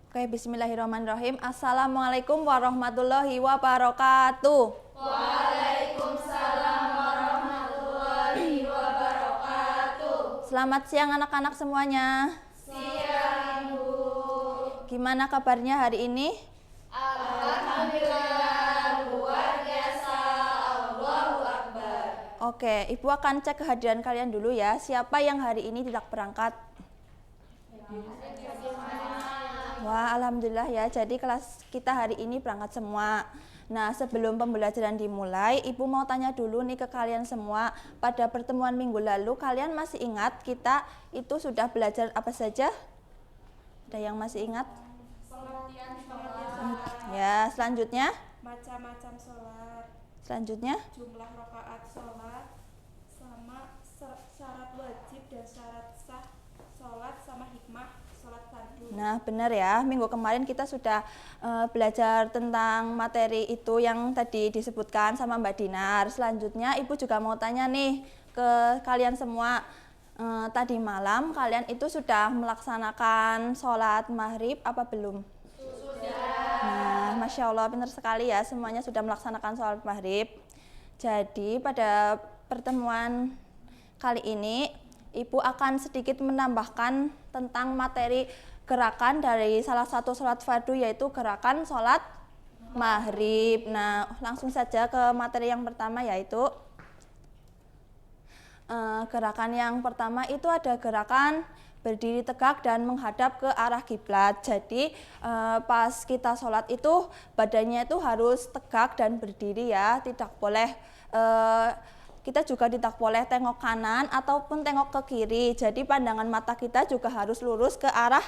Oke, bismillahirrahmanirrahim. Assalamualaikum warahmatullahi wabarakatuh. Waalaikumsalam warahmatullahi wabarakatuh. Selamat siang anak-anak semuanya. Siang, Ibu. Gimana kabarnya hari ini? Alhamdulillah, luar biasa. Allahu Akbar. Oke, Ibu akan cek kehadiran kalian dulu ya. Siapa yang hari ini tidak berangkat? Wah, alhamdulillah ya. Jadi kelas kita hari ini berangkat semua. Nah, sebelum pembelajaran dimulai, Ibu mau tanya dulu nih ke kalian semua. Pada pertemuan minggu lalu, kalian masih ingat kita itu sudah belajar apa saja? Ada yang masih ingat? Pengertian sholat. Ya, selanjutnya? Macam-macam sholat, Selanjutnya? jumlah rakaat sholat, sama syarat wajib dan syarat sah sholat, sama hikmah sholat fardu. Nah, benar ya. Minggu kemarin kita sudah belajar tentang materi itu yang tadi disebutkan sama Mbak Dinar. Selanjutnya, Ibu juga mau tanya nih ke kalian semua. Tadi malam kalian itu sudah melaksanakan sholat maghrib apa belum? Sudah. Nah, Masya Allah, benar sekali ya. Semuanya sudah melaksanakan sholat maghrib. Jadi, pada pertemuan kali ini, Ibu akan sedikit menambahkan tentang materi gerakan dari salah satu sholat fardu, yaitu gerakan sholat maghrib. Nah, langsung saja ke materi yang pertama, yaitu gerakan yang pertama itu ada gerakan berdiri tegak dan menghadap ke arah kiblat. Jadi pas kita sholat itu badannya itu harus tegak dan berdiri ya, tidak boleh kita juga tidak boleh tengok kanan ataupun tengok ke kiri. Jadi pandangan mata kita juga harus lurus ke arah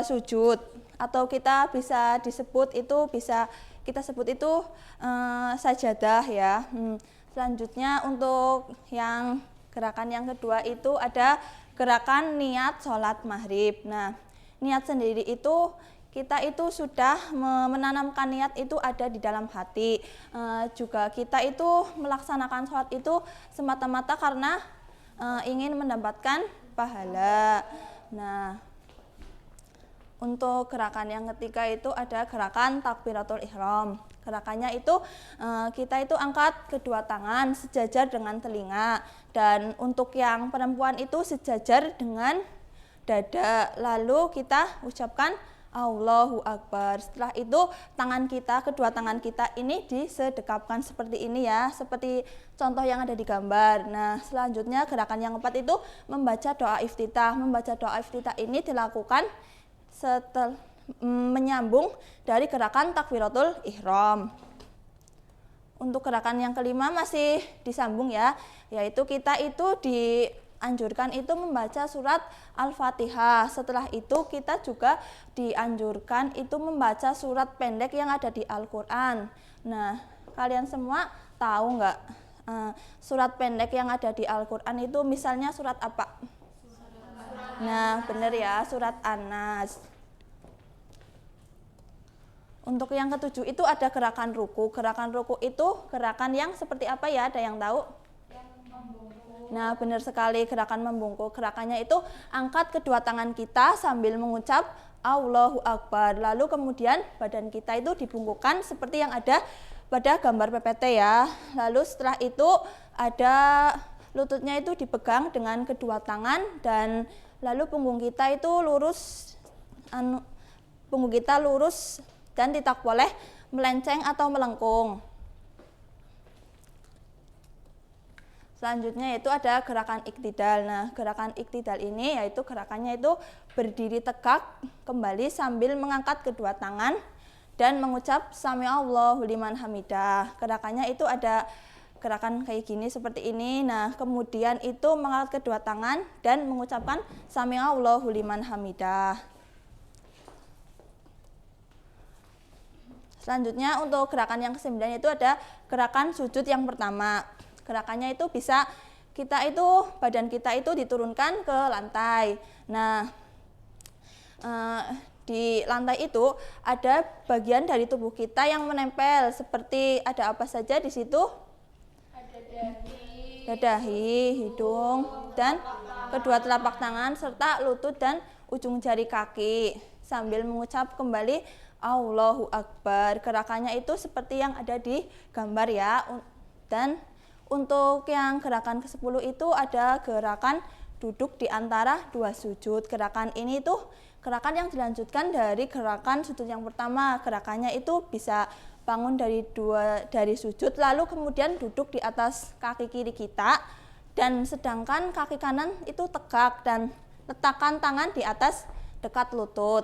sujud, atau kita bisa disebut itu kita sebut itu sajadah ya. Selanjutnya untuk yang gerakan yang kedua itu ada gerakan niat sholat maghrib. Nah, niat sendiri itu kita itu sudah menanamkan niat itu ada di dalam hati. Juga kita itu melaksanakan sholat itu semata-mata karena ingin mendapatkan pahala. Nah, untuk gerakan yang ketiga itu ada gerakan takbiratul ihram. Gerakannya itu kita itu angkat kedua tangan sejajar dengan telinga, dan untuk yang perempuan itu sejajar dengan dada. Lalu kita ucapkan Allahu Akbar. Setelah itu kedua tangan kita ini disedekapkan seperti ini ya, seperti contoh yang ada di gambar. Nah, selanjutnya gerakan yang keempat itu membaca doa iftitah. Membaca doa iftitah ini dilakukan setelah menyambung dari gerakan takbiratul ihram. Untuk gerakan yang kelima masih disambung ya, yaitu kita itu dianjurkan itu membaca surat Al-Fatihah. Setelah itu kita juga dianjurkan itu membaca surat pendek yang ada di Al-Quran. Nah, kalian semua tahu nggak surat pendek yang ada di Al-Quran itu misalnya surat apa? Nah, benar ya, surat An-Nas. Untuk yang ketujuh itu ada gerakan ruku. Gerakan ruku itu gerakan yang seperti apa ya? Ada yang tahu? Nah, benar sekali, gerakan membungkuk. Gerakannya itu angkat kedua tangan kita sambil mengucap Allahu Akbar. Lalu kemudian badan kita itu dibungkukkan seperti yang ada pada gambar PPT ya. Lalu setelah itu ada lututnya itu dipegang dengan kedua tangan, dan lalu punggung kita itu lurus, dan tidak boleh melenceng atau melengkung. Selanjutnya itu ada gerakan iktidal. Nah, gerakan iktidal ini yaitu gerakannya itu berdiri tegak kembali sambil mengangkat kedua tangan dan mengucap Sami'allahu liman hamidah. Gerakannya itu ada gerakan kayak gini seperti ini. Nah, kemudian itu mengangkat kedua tangan dan mengucapkan Sami'allahu liman hamidah. Selanjutnya untuk gerakan yang ke-9 itu ada gerakan sujud yang pertama. Gerakannya itu bisa badan kita itu diturunkan ke lantai. Nah, di lantai itu ada bagian dari tubuh kita yang menempel, seperti ada apa saja di situ? Ada dahi, hidung, dan kedua telapak tangan serta lutut dan ujung jari kaki. sambil mengucap kembali Allahu Akbar. Gerakannya itu seperti yang ada di gambar ya. Dan untuk yang gerakan ke-10 itu ada gerakan duduk di antara dua sujud. Gerakan ini tuh gerakan yang dilanjutkan dari gerakan sujud yang pertama. Gerakannya itu bisa bangun dari sujud lalu kemudian duduk di atas kaki kiri kita, dan sedangkan kaki kanan itu tegak dan letakkan tangan di atas dekat lutut.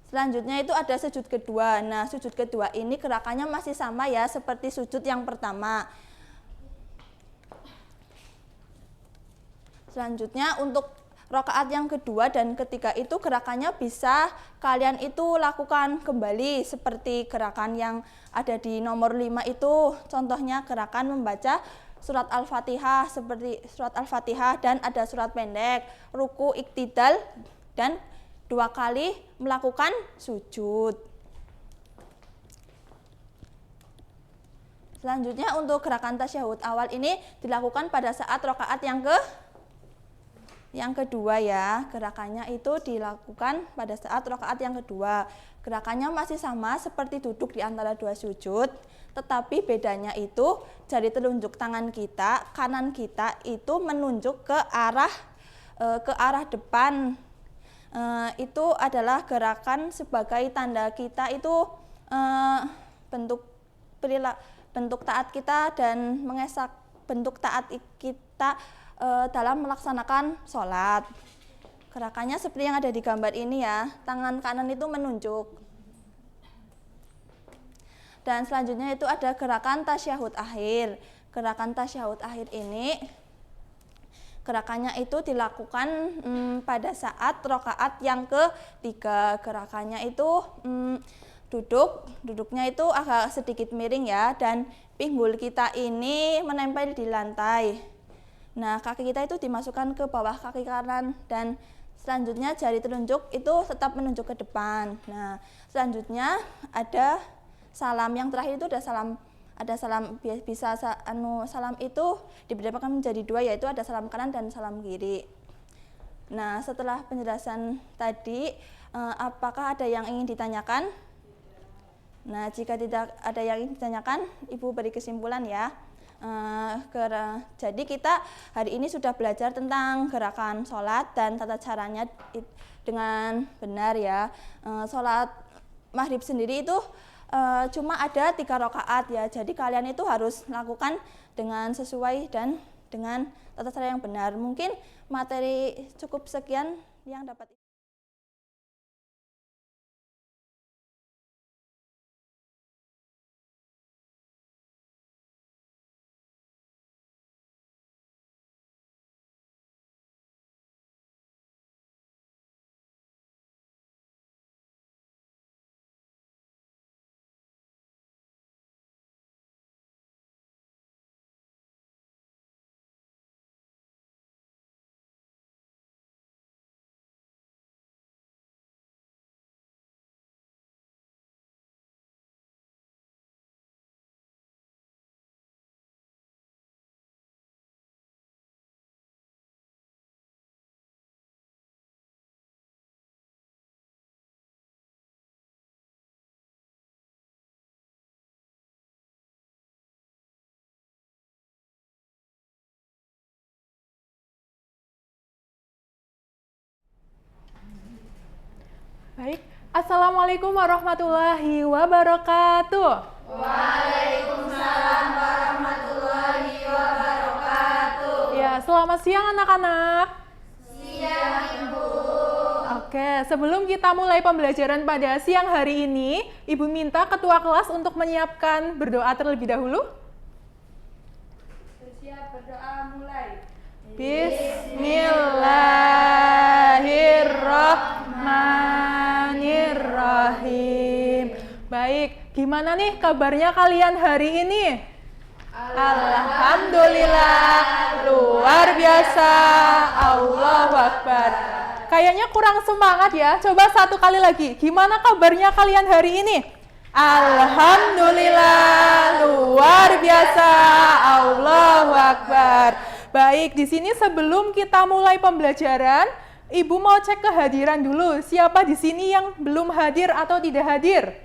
Selanjutnya itu ada sujud kedua. Nah, sujud kedua ini gerakannya masih sama ya seperti sujud yang pertama. Selanjutnya untuk rakaat yang kedua dan ketiga itu gerakannya bisa kalian itu lakukan kembali seperti gerakan yang ada di nomor 5 itu. Contohnya gerakan membaca surat Al-Fatihah, seperti surat Al-Fatihah dan ada surat pendek, ruku, iktidal, dan 2 kali melakukan sujud. Selanjutnya untuk gerakan tasyahud awal ini dilakukan pada saat rakaat yang kedua ya. Gerakannya itu dilakukan pada saat rakaat yang kedua. Gerakannya masih sama seperti duduk di antara dua sujud, tetapi bedanya itu jari telunjuk tangan kita, kanan kita itu menunjuk ke arah depan. Itu adalah gerakan sebagai tanda kita itu bentuk taat kita dan mengesak bentuk taat kita dalam melaksanakan sholat. Gerakannya seperti yang ada di gambar ini ya, tangan kanan itu menunjuk. Dan selanjutnya itu ada gerakan tasyahud akhir. Gerakan tasyahud akhir ini gerakannya itu dilakukan pada saat rakaat yang ketiga. Gerakannya itu duduknya itu agak sedikit miring ya, dan pinggul kita ini menempel di lantai. Nah, kaki kita itu dimasukkan ke bawah kaki kanan, dan selanjutnya jari telunjuk itu tetap menunjuk ke depan. Nah, selanjutnya ada salam. Yang terakhir itu ada salam bisa salam itu dibedakan menjadi 2, yaitu ada salam kanan dan salam kiri. Nah, setelah penjelasan tadi, apakah ada yang ingin ditanyakan? Nah, jika tidak ada yang ingin ditanyakan, Ibu beri kesimpulan ya. Jadi kita hari ini sudah belajar tentang gerakan sholat dan tata caranya dengan benar ya. Sholat maghrib sendiri itu cuma ada 3 rakaat ya, jadi kalian itu harus lakukan dengan sesuai dan dengan tata cara yang benar. Mungkin materi cukup sekian yang dapat. Baik, Assalamualaikum warahmatullahi wabarakatuh. Waalaikumsalam warahmatullahi wabarakatuh. Ya, selamat siang anak-anak. Siang, Ibu. Oke, sebelum kita mulai pembelajaran pada siang hari ini, Ibu minta ketua kelas untuk menyiapkan berdoa terlebih dahulu. Bersiap berdoa mulai. Bismillahirrahmanirrahim. Baik, gimana nih kabarnya kalian hari ini? Alhamdulillah, luar biasa, Allahu Akbar. Kayaknya kurang semangat ya, coba satu kali lagi. Gimana kabarnya kalian hari ini? Alhamdulillah, luar biasa, Allahu Akbar. Baik, di sini sebelum kita mulai pembelajaran, Ibu mau cek kehadiran dulu. Siapa di sini yang belum hadir atau tidak hadir?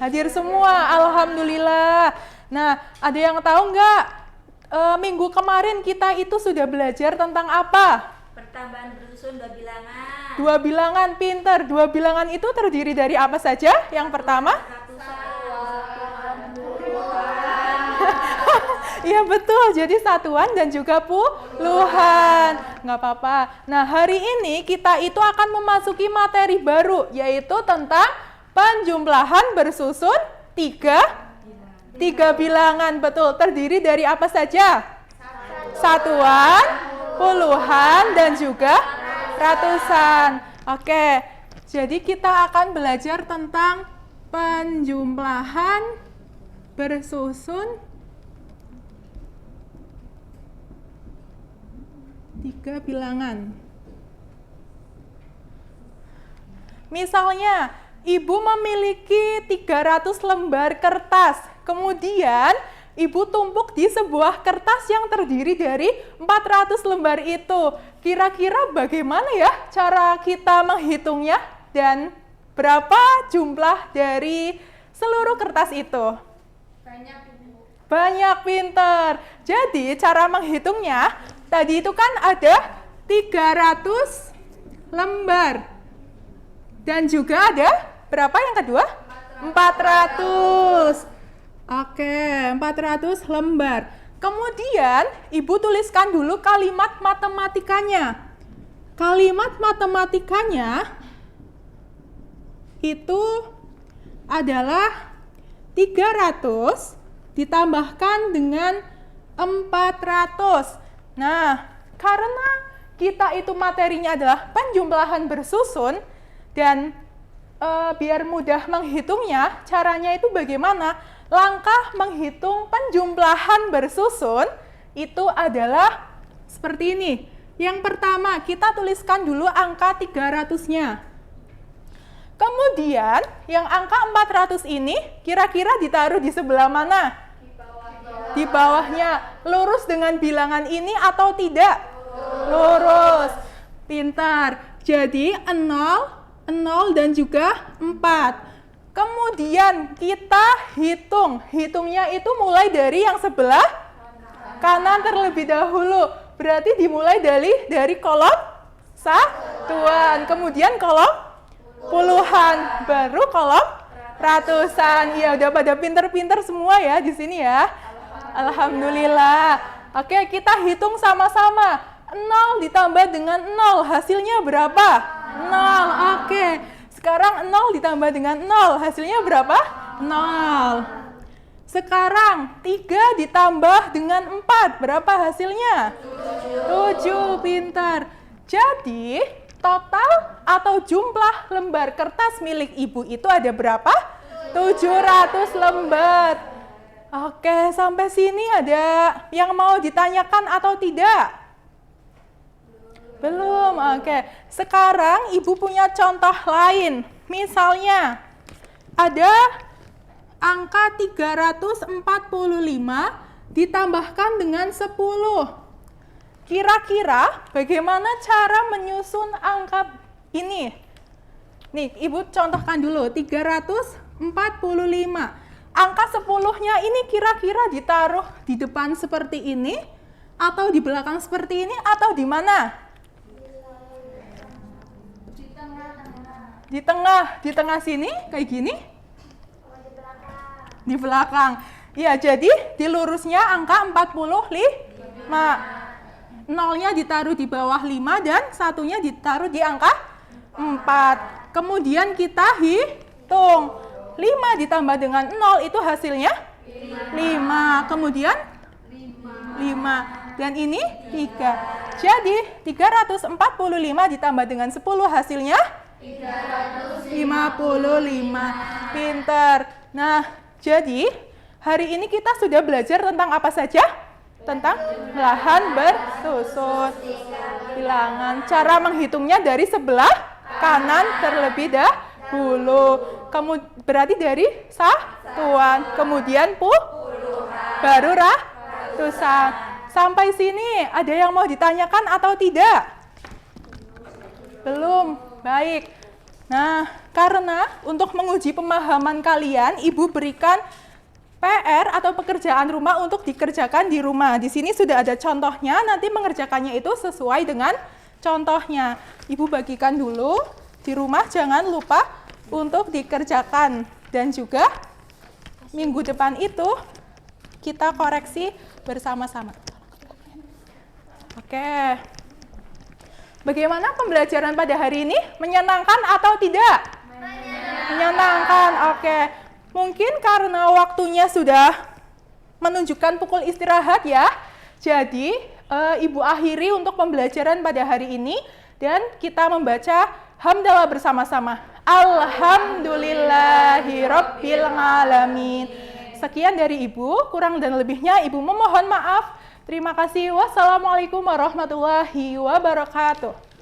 Hadir semua, alhamdulillah. Nah, ada yang tahu nggak? Minggu kemarin kita itu sudah belajar tentang apa? Pertambahan bersusun 2 bilangan. 2 bilangan, pinter. 2 bilangan itu terdiri dari apa saja? Yang pertama? Iya betul, jadi satuan dan juga puluhan. Nggak apa-apa. Nah, hari ini kita itu akan memasuki materi baru, yaitu tentang penjumlahan bersusun 3 bilangan. Betul, terdiri dari apa saja? Satuan, puluhan, dan juga ratusan. Oke, jadi kita akan belajar tentang penjumlahan bersusun 3 bilangan. Misalnya, ibu memiliki 300 lembar kertas. Kemudian, ibu tumpuk di sebuah kertas yang terdiri dari 400 lembar itu. Kira-kira bagaimana ya cara kita menghitungnya? Dan berapa jumlah dari seluruh kertas itu? Banyak, pinter. Jadi, cara menghitungnya, tadi itu kan ada 300 lembar. Dan juga ada berapa yang kedua? 400. Oke, 400 lembar. Kemudian, ibu tuliskan dulu kalimat matematikanya. Kalimat matematikanya itu adalah 300 ditambahkan dengan 400. Nah, karena kita itu materinya adalah penjumlahan bersusun dan biar mudah menghitungnya, caranya itu bagaimana? Langkah menghitung penjumlahan bersusun itu adalah seperti ini. Yang pertama, kita tuliskan dulu angka 300-nya. Kemudian, yang angka 400 ini kira-kira ditaruh di sebelah mana? Di bawahnya. Lurus dengan bilangan ini atau tidak? Lurus. Pintar. Jadi 0, 0 dan juga 4. Kemudian kita hitung. Hitungnya itu mulai dari yang sebelah kanan terlebih dahulu. Berarti dimulai dari kolom satuan. Kemudian kolom puluhan. Baru kolom ratusan. Ya udah pada pinter-pinter semua ya di sini ya. Alhamdulillah. Oke, kita hitung sama-sama. 0 ditambah dengan 0, hasilnya berapa? 0. Oke. Sekarang 0 ditambah dengan 0, hasilnya berapa? 0. Sekarang 3 ditambah dengan 4, berapa hasilnya? 7. Pintar. Jadi, total atau jumlah lembar kertas milik ibu itu ada berapa? 700 lembar. Oke, sampai sini ada yang mau ditanyakan atau tidak? Belum, oke. Sekarang ibu punya contoh lain. Misalnya, ada angka 345 ditambahkan dengan 10. Kira-kira bagaimana cara menyusun angka ini? Nih, ibu contohkan dulu, 345. Angka 10-nya ini kira-kira ditaruh di depan seperti ini, atau di belakang seperti ini, atau di mana? Di tengah sini, kayak gini? Di belakang. Ya, jadi di lurusnya angka 45. 0-nya ditaruh di bawah 5 dan satunya ditaruh di angka 4. Kemudian kita hitung. 5 ditambah dengan 0 itu hasilnya 5. Kemudian 5. Dan ini 3. Jadi 345 ditambah dengan 10 hasilnya 55. Pinter. Nah, jadi hari ini kita sudah belajar tentang apa saja? Tentang lahan bersusun. Bilangan. Cara menghitungnya dari sebelah kanan terlebih dahulu. Berarti dari satuan. Kemudian baru ratusan. Sampai sini ada yang mau ditanyakan atau tidak? Belum. Baik. Nah, karena untuk menguji pemahaman kalian, Ibu berikan PR atau pekerjaan rumah untuk dikerjakan di rumah. Di sini sudah ada contohnya, nanti mengerjakannya itu sesuai dengan contohnya. Ibu bagikan dulu, di rumah jangan lupa untuk dikerjakan. Dan juga minggu depan itu kita koreksi bersama-sama. Oke. Bagaimana pembelajaran pada hari ini? Menyenangkan atau tidak? Menyenangkan. Oke. Mungkin karena waktunya sudah menunjukkan pukul istirahat ya. Jadi, Ibu akhiri untuk pembelajaran pada hari ini dan kita membaca hamdalah bersama-sama. Alhamdulillahirabbil alamin. Sekian dari Ibu, kurang dan lebihnya Ibu memohon maaf. Terima kasih. Wassalamualaikum warahmatullahi wabarakatuh.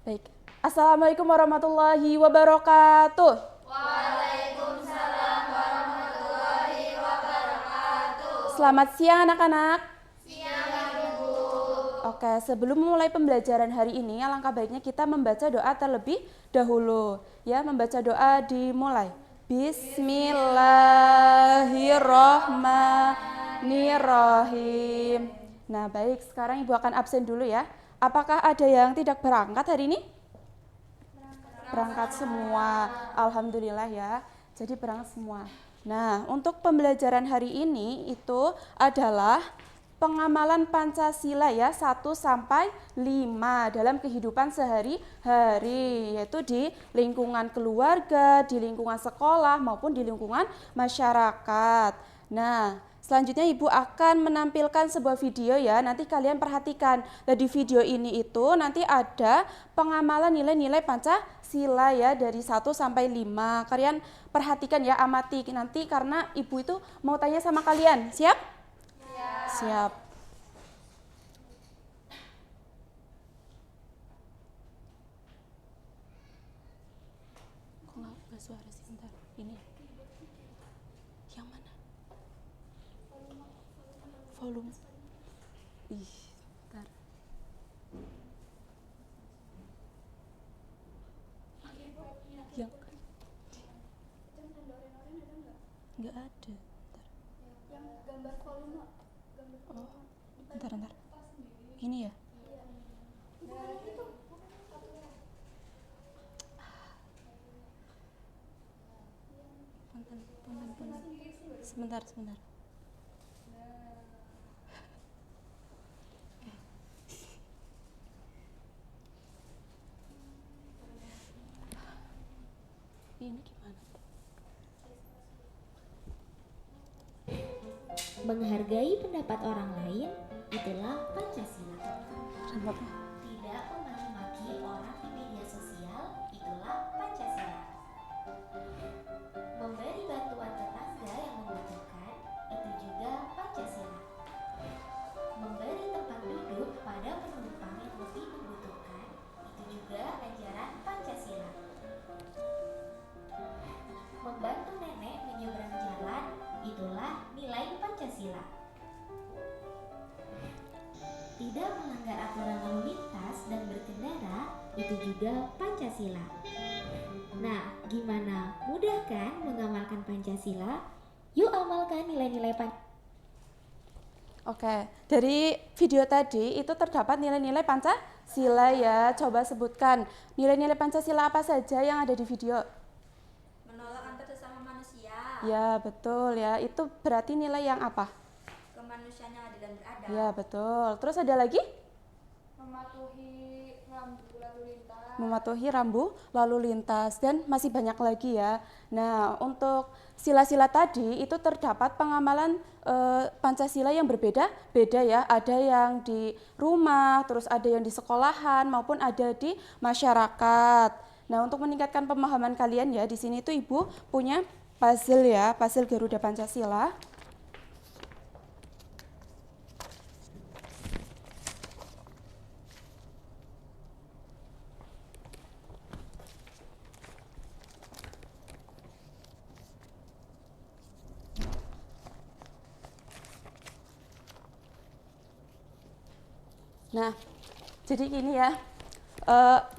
Baik. Assalamualaikum warahmatullahi wabarakatuh. Waalaikumsalam warahmatullahi wabarakatuh. Selamat siang anak-anak. Siang Ibu. Oke, sebelum memulai pembelajaran hari ini, alangkah baiknya kita membaca doa terlebih dahulu. Ya, membaca doa dimulai. Bismillahirrahmanirrahim. Nah, baik, sekarang Ibu akan absen dulu ya. Apakah ada yang tidak berangkat hari ini? Berangkat semua. Alhamdulillah ya. Jadi berangkat semua. Nah, untuk pembelajaran hari ini itu adalah pengamalan Pancasila ya 1 sampai 5 dalam kehidupan sehari-hari, yaitu di lingkungan keluarga, di lingkungan sekolah maupun di lingkungan masyarakat. Nah, selanjutnya Ibu akan menampilkan sebuah video ya, nanti kalian perhatikan. Nah, di video ini itu nanti ada pengamalan nilai-nilai Pancasila ya dari 1 sampai 5. Kalian perhatikan ya, amati nanti karena Ibu itu mau tanya sama kalian. Siap? Siap. Kok nggak buka suara sih? Bentar. Ini. Yang mana? Volume. Ih, bentar. Yang nggak ada. Yang gambar volume. Oh, bentar. Ini ya? Punten. Sebentar. Ini gimana? Menghargai pendapat orang lain itulah Pancasila. Rambutnya. Tidak memaki-maki orang di media sosial itulah Pancasila. Memberi bantuan tetangga yang membutuhkan itu juga Pancasila. Memberi tempat duduk pada penumpang yang lebih membutuhkan itu juga ajaran Pancasila. Membantu nenek menyeberang jalan itulah nilai Pancasila. Tidak melanggar aturan lalu lintas dan berkendara itu juga Pancasila. Nah, gimana? Mudah kan mengamalkan Pancasila? Yuk amalkan nilai-nilai Pancasila. Oke, dari video tadi itu terdapat nilai-nilai Sila ya, coba sebutkan nilai-nilai Pancasila apa saja yang ada di video. Menolak antar sesama manusia, Ya, betul ya. Itu berarti nilai yang apa? kemanusiaan yang adil dan beradab, Ya, betul. Terus ada lagi? Mematuhi rambu lalu lintas. Mematuhi rambu lalu lintas, dan masih banyak lagi ya. Nah, untuk sila-sila tadi itu terdapat pengamalan Pancasila yang berbeda-beda ya. Ada yang di rumah, terus ada yang di sekolahan maupun ada di masyarakat. Nah, untuk meningkatkan pemahaman kalian ya, di sini tuh Ibu punya puzzle ya, puzzle Garuda Pancasila. Nah, jadi gini ya,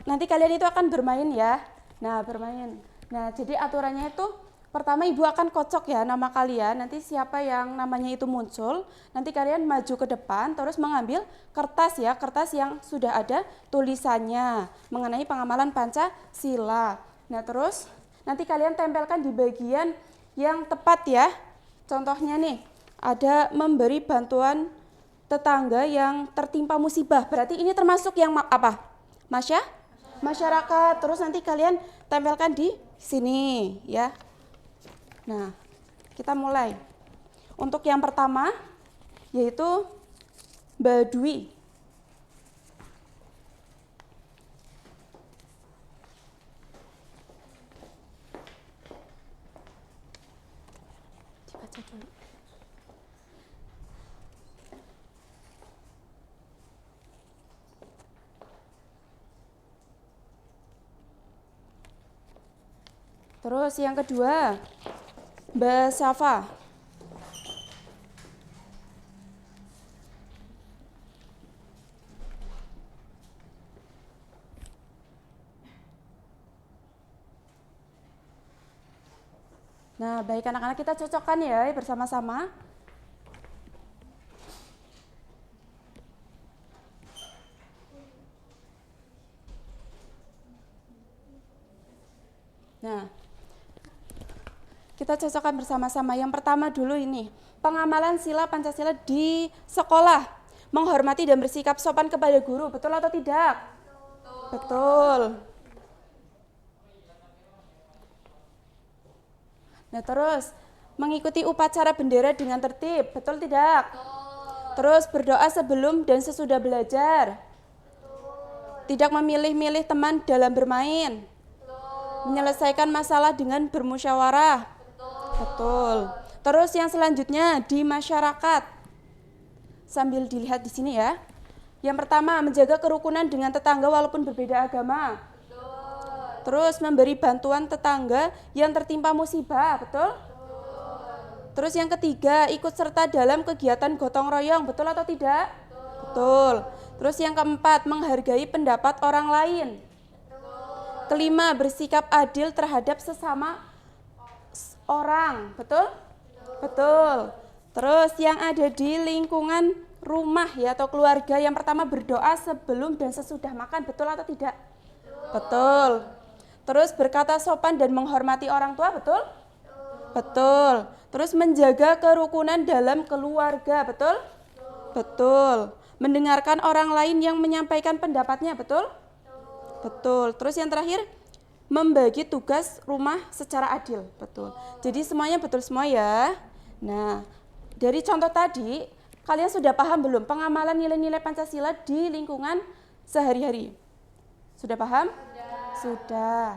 nanti kalian itu akan bermain ya. Nah, bermain. Nah, jadi aturannya itu pertama Ibu akan kocok ya nama kalian. Nanti siapa yang namanya itu muncul, nanti kalian maju ke depan terus mengambil kertas ya, kertas yang sudah ada tulisannya mengenai pengamalan Pancasila. Nah, terus nanti kalian tempelkan di bagian yang tepat ya. Contohnya nih, ada memberi bantuan tetangga yang tertimpa musibah. Berarti ini termasuk yang apa? Masyarakat. Terus nanti kalian tempelkan di sini ya. Nah, kita mulai. Untuk yang pertama yaitu Badui. Dibaca dulu. Terus yang kedua, Mbak Safa. Nah, baik anak-anak, kita cocokkan ya bersama-sama. Nah, kita cocokkan bersama-sama. Yang pertama dulu ini, pengamalan sila Pancasila di sekolah. Menghormati dan bersikap sopan kepada guru, betul atau tidak? Betul. Nah, terus mengikuti upacara bendera dengan tertib, betul tidak? Terus berdoa sebelum dan sesudah belajar. Tidak memilih-milih teman dalam bermain. Menyelesaikan masalah dengan bermusyawarah. Betul. Terus yang selanjutnya di masyarakat. Sambil dilihat di sini ya. Yang pertama, menjaga kerukunan dengan tetangga walaupun berbeda agama. Terus memberi bantuan tetangga yang tertimpa musibah, betul? Terus yang ketiga, ikut serta dalam kegiatan gotong royong, betul atau tidak? Betul. Terus yang keempat, menghargai pendapat orang lain. Kelima, bersikap adil terhadap sesama orang, betul? Betul. Terus yang ada di lingkungan rumah ya atau keluarga, yang pertama berdoa sebelum dan sesudah makan, betul atau tidak? Betul. Terus berkata sopan dan menghormati orang tua, betul? Betul. Terus menjaga kerukunan dalam keluarga, betul? Betul. Mendengarkan orang lain yang menyampaikan pendapatnya, betul? Betul. Terus yang terakhir, membagi tugas rumah secara adil, betul. Jadi semuanya betul semua ya. Nah, dari contoh tadi, kalian sudah paham belum pengamalan nilai-nilai Pancasila di lingkungan sehari-hari? Sudah paham? Sudah.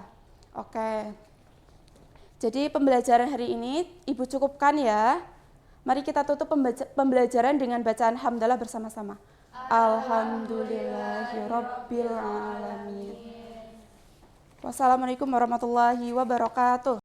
Oke. Jadi pembelajaran hari ini Ibu cukupkan ya. Mari kita tutup pembelajaran dengan bacaan hamdalah bersama-sama. Alhamdulillahirabbil alamin. Wassalamualaikum warahmatullahi wabarakatuh.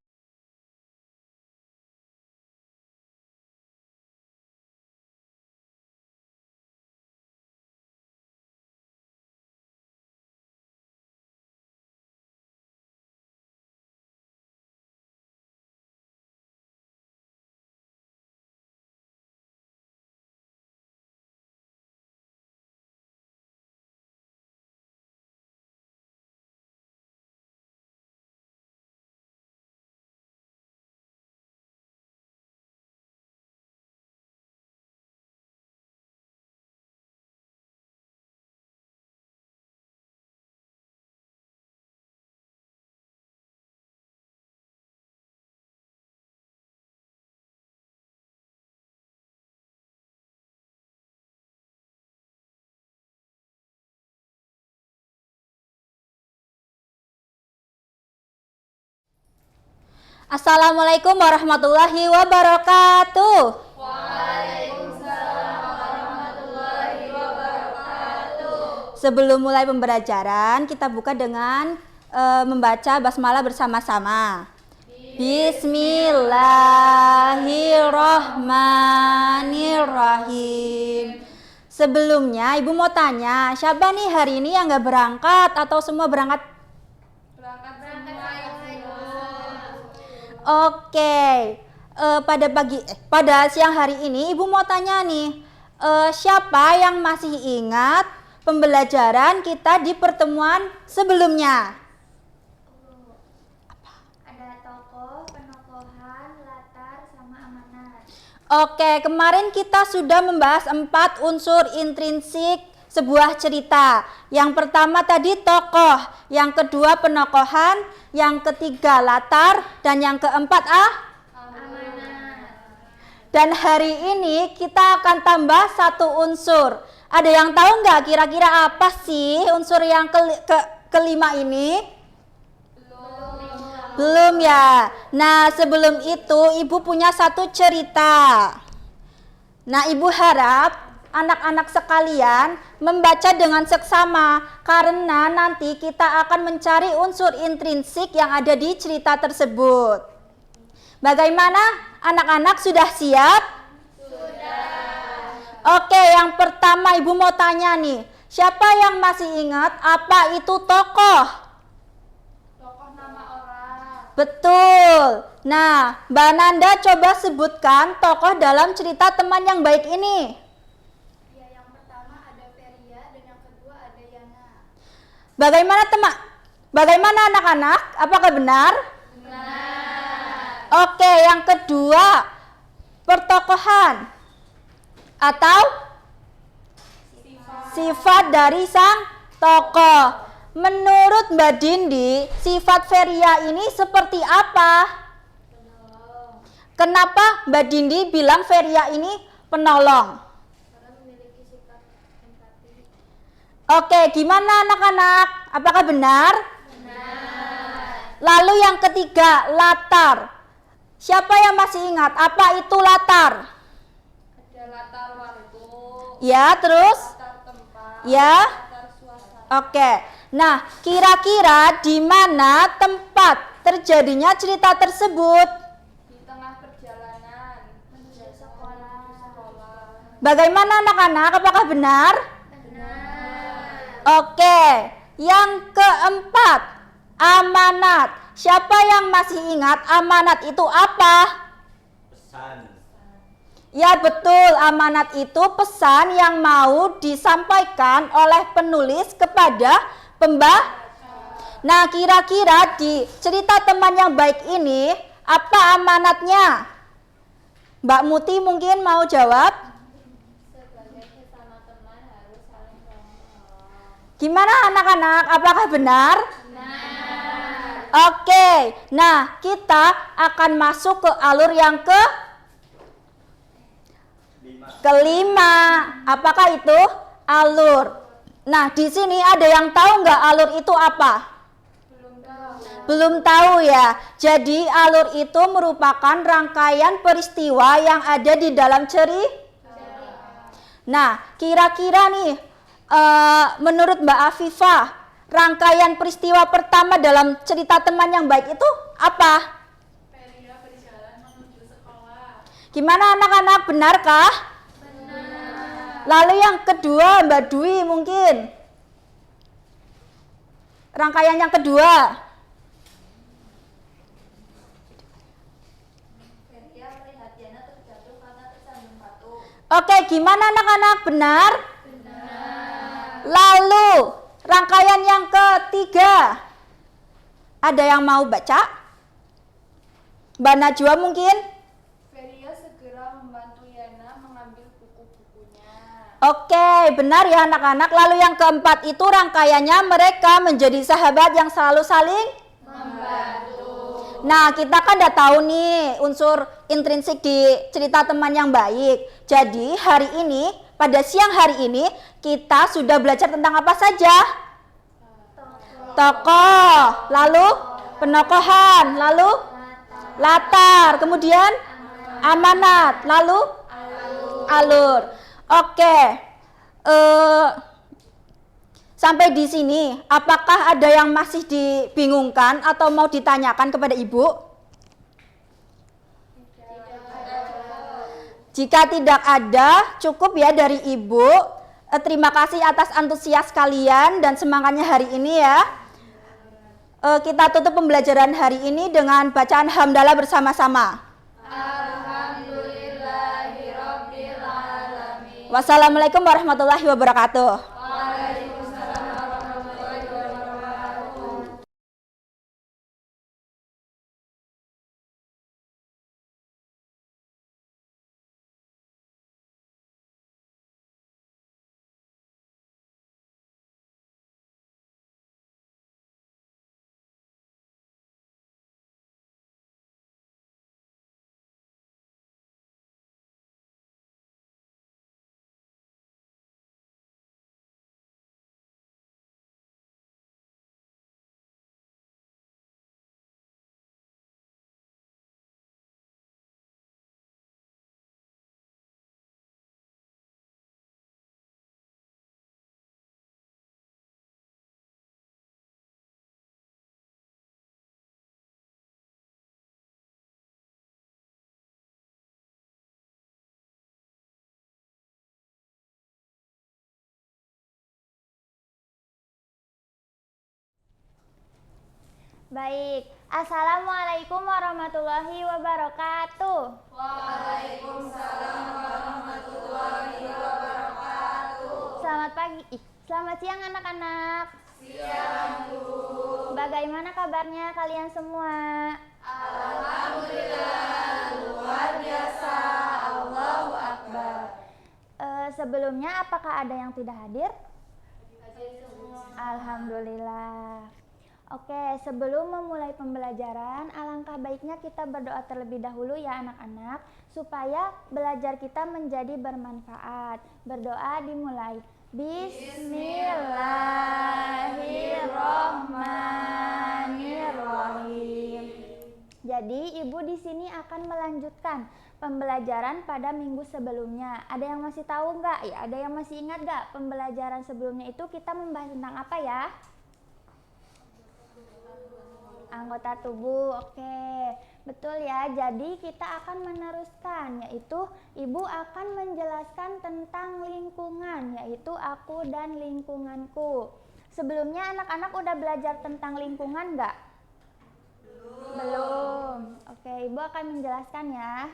Assalamualaikum warahmatullahi wabarakatuh. Sebelum mulai pembelajaran, kita buka dengan membaca basmalah bersama-sama. Bismillahirrahmanirrahim. Sebelumnya, Ibu mau tanya, siapa nih hari ini yang nggak berangkat atau semua berangkat? Oke. Pada siang hari ini, Ibu mau tanya nih, siapa yang masih ingat pembelajaran kita di pertemuan sebelumnya? Ada tokoh, penokohan, latar, sama amanat. Oke, kemarin kita sudah membahas 4 unsur intrinsik sebuah cerita. Yang pertama tadi tokoh, yang kedua penokohan, yang ketiga latar, dan yang keempat Amanat. Dan hari ini kita akan tambah 1 unsur. Ada yang tahu nggak kira-kira apa sih unsur yang kelima ini? Belum ya. Nah, sebelum itu Ibu punya 1 cerita. Nah, Ibu harap anak-anak sekalian membaca dengan seksama karena nanti kita akan mencari unsur intrinsik yang ada di cerita tersebut. Bagaimana? Anak-anak sudah siap? Sudah. Oke, yang pertama Ibu mau tanya nih, siapa yang masih ingat apa itu tokoh? Betul. Nah, Mbak Nanda coba sebutkan tokoh dalam cerita teman yang baik ini. Ya, yang pertama ada Feria dan yang kedua ada Yana. Bagaimana anak-anak? Apakah benar? Benar. Oke, yang kedua pertokohan atau sifat dari sang tokoh. Menurut Mbak Dindi, sifat Feria ini seperti apa? Penolong. Kenapa Mbak Dindi bilang Feria ini penolong? Karena memiliki sifat empati. Oke, gimana anak-anak? Apakah benar? Benar. Lalu yang ketiga, latar. Siapa yang masih ingat? Apa itu latar? Ada latar waktu, Ya, terus? latar tempat, Ya. latar suasana. Oke. Nah, kira-kira di mana tempat terjadinya cerita tersebut? Di tengah perjalanan menuju sekolah. Bagaimana anak-anak? Apakah benar? Benar. Oke. Yang keempat, amanat. Siapa yang masih ingat amanat itu apa? Pesan. Ya betul, amanat itu pesan yang mau disampaikan oleh penulis kepada Nah, kira-kira di cerita teman yang baik ini apa amanatnya? Mbak Muti mungkin mau jawab? Sebagai sesama teman harus saling tolong. Gimana anak-anak? Apakah benar? Benar. Oke, nah kita akan masuk ke alur yang kelima. Apakah itu? Alur. Nah, di sini ada yang tahu nggak alur itu apa? Belum tahu ya. Jadi alur itu merupakan rangkaian peristiwa yang ada di dalam cerita. Nah, kira-kira nih, menurut Mbak Afifah, rangkaian peristiwa pertama dalam cerita teman yang baik itu apa? Feria berjalan menuju sekolah. Gimana anak-anak, benarkah? Lalu yang kedua, Mbak Dwi mungkin. Rangkaian yang kedua. Feria melihat Yana terjatuh karena tersandung batu. Oke, gimana anak-anak? Benar? Benar. Lalu, rangkaian yang ketiga. Ada yang mau baca? Mbak Najwa mungkin? Feria segera membantu Yana mengambil buku-bukunya. Oke, benar ya anak-anak. Lalu yang keempat itu rangkaiannya mereka menjadi sahabat yang selalu saling membantu. Nah, kita kan udah tahu nih unsur intrinsik di cerita teman yang baik. Jadi hari ini, pada siang hari ini, kita sudah belajar tentang apa saja? Tokoh, lalu penokohan, lalu latar, kemudian amanat, lalu alur. Oke. Sampai di sini, apakah ada yang masih dibingungkan atau mau ditanyakan kepada Ibu? Jika tidak ada, cukup ya dari Ibu. Terima kasih atas antusias kalian dan semangatnya hari ini ya. Kita tutup pembelajaran hari ini dengan bacaan hamdalah bersama-sama. Alhamdulillahirabbil alamin. Wassalamualaikum warahmatullahi wabarakatuh. Baik, Assalamualaikum warahmatullahi wabarakatuh. Waalaikumsalam warahmatullahi wabarakatuh. Selamat pagi, selamat siang anak-anak. Siang, Bu. Bagaimana kabarnya kalian semua? Alhamdulillah, luar biasa. Allahu Akbar. Sebelumnya apakah ada yang tidak hadir? Alhamdulillah. Oke, sebelum memulai pembelajaran, alangkah baiknya kita berdoa terlebih dahulu ya anak-anak, supaya belajar kita menjadi bermanfaat. Berdoa dimulai. Bismillahirrahmanirrahim. Jadi ibu di sini akan melanjutkan pembelajaran pada minggu sebelumnya. Ada yang masih tahu nggak? Ya, ada yang masih ingat nggak pembelajaran sebelumnya itu kita membahas tentang apa ya? Anggota tubuh, oke, betul ya. Jadi kita akan meneruskan, yaitu ibu akan menjelaskan tentang lingkungan, yaitu aku dan lingkunganku. Sebelumnya anak-anak udah belajar tentang lingkungan nggak? Belum. Oke, ibu akan menjelaskan ya.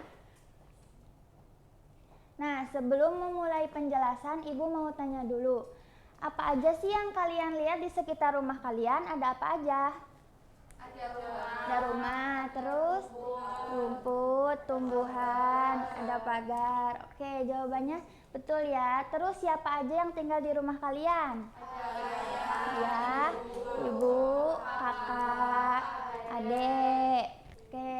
Nah, sebelum memulai penjelasan, ibu mau tanya dulu, apa aja sih yang kalian lihat di sekitar rumah kalian? Ada apa aja? Ada rumah, terus rumput, tumbuhan, ada pagar. Oke, jawabannya betul ya. Terus siapa aja yang tinggal di rumah kalian? Ya, ibu, kakak, adik. Oke.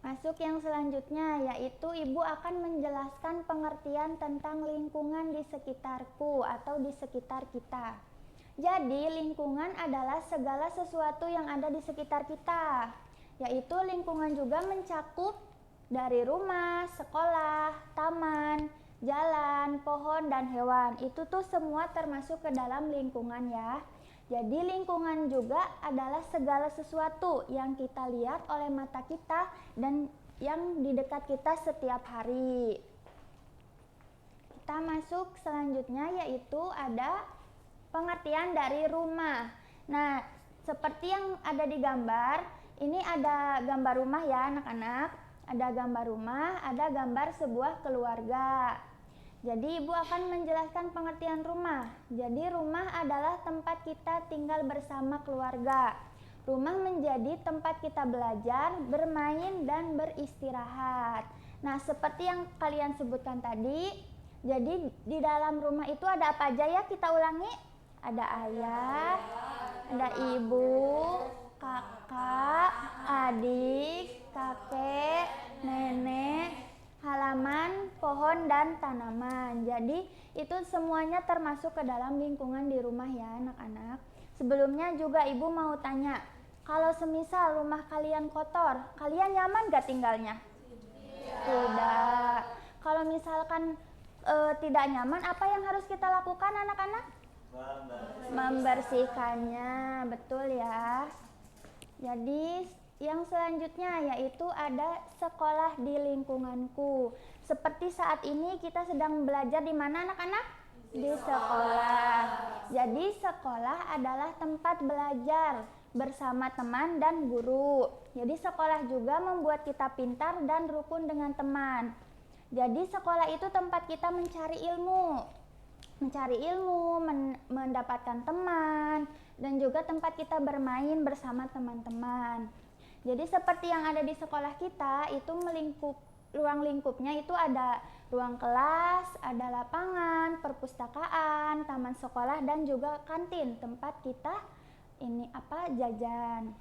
Masuk yang selanjutnya, yaitu ibu akan menjelaskan pengertian tentang lingkungan di sekitarku atau di sekitar kita. Jadi lingkungan adalah segala sesuatu yang ada di sekitar kita, yaitu lingkungan juga mencakup dari rumah, sekolah, taman, jalan, pohon, dan hewan. Itu tuh semua termasuk ke dalam lingkungan ya. Jadi lingkungan juga adalah segala sesuatu yang kita lihat oleh mata kita dan yang di dekat kita setiap hari. Kita masuk selanjutnya, yaitu ada pengertian dari rumah. Nah, seperti yang ada di gambar, ini ada gambar rumah ya anak-anak. Ada gambar rumah, ada gambar sebuah keluarga. Jadi ibu akan menjelaskan pengertian rumah. Jadi rumah adalah tempat kita tinggal bersama keluarga. Rumah menjadi tempat kita belajar, bermain, dan beristirahat. Nah, seperti yang kalian sebutkan tadi, jadi di dalam rumah itu ada apa aja ya? Kita ulangi. Ada ayah, ada ibu, kakak, adik, kakek, nenek, halaman, pohon, dan tanaman. Jadi itu semuanya termasuk ke dalam lingkungan di rumah ya anak-anak. Sebelumnya juga ibu mau tanya, Kalau semisal rumah kalian kotor, kalian nyaman gak tinggalnya? Tidak. Kalau misalkan tidak nyaman, apa yang harus kita lakukan anak-anak? Membersihkannya, betul ya. Jadi yang selanjutnya yaitu ada sekolah di lingkunganku. Seperti saat ini kita sedang belajar di mana anak-anak? Di sekolah. Jadi sekolah adalah tempat belajar bersama teman dan guru. Jadi sekolah juga membuat kita pintar dan rukun dengan teman. Jadi sekolah itu tempat kita mencari ilmu, mendapatkan teman, dan juga tempat kita bermain bersama teman-teman. Jadi seperti yang ada di sekolah kita itu ruang lingkupnya itu ada ruang kelas, ada lapangan, perpustakaan, taman sekolah, dan juga kantin tempat kita jajan.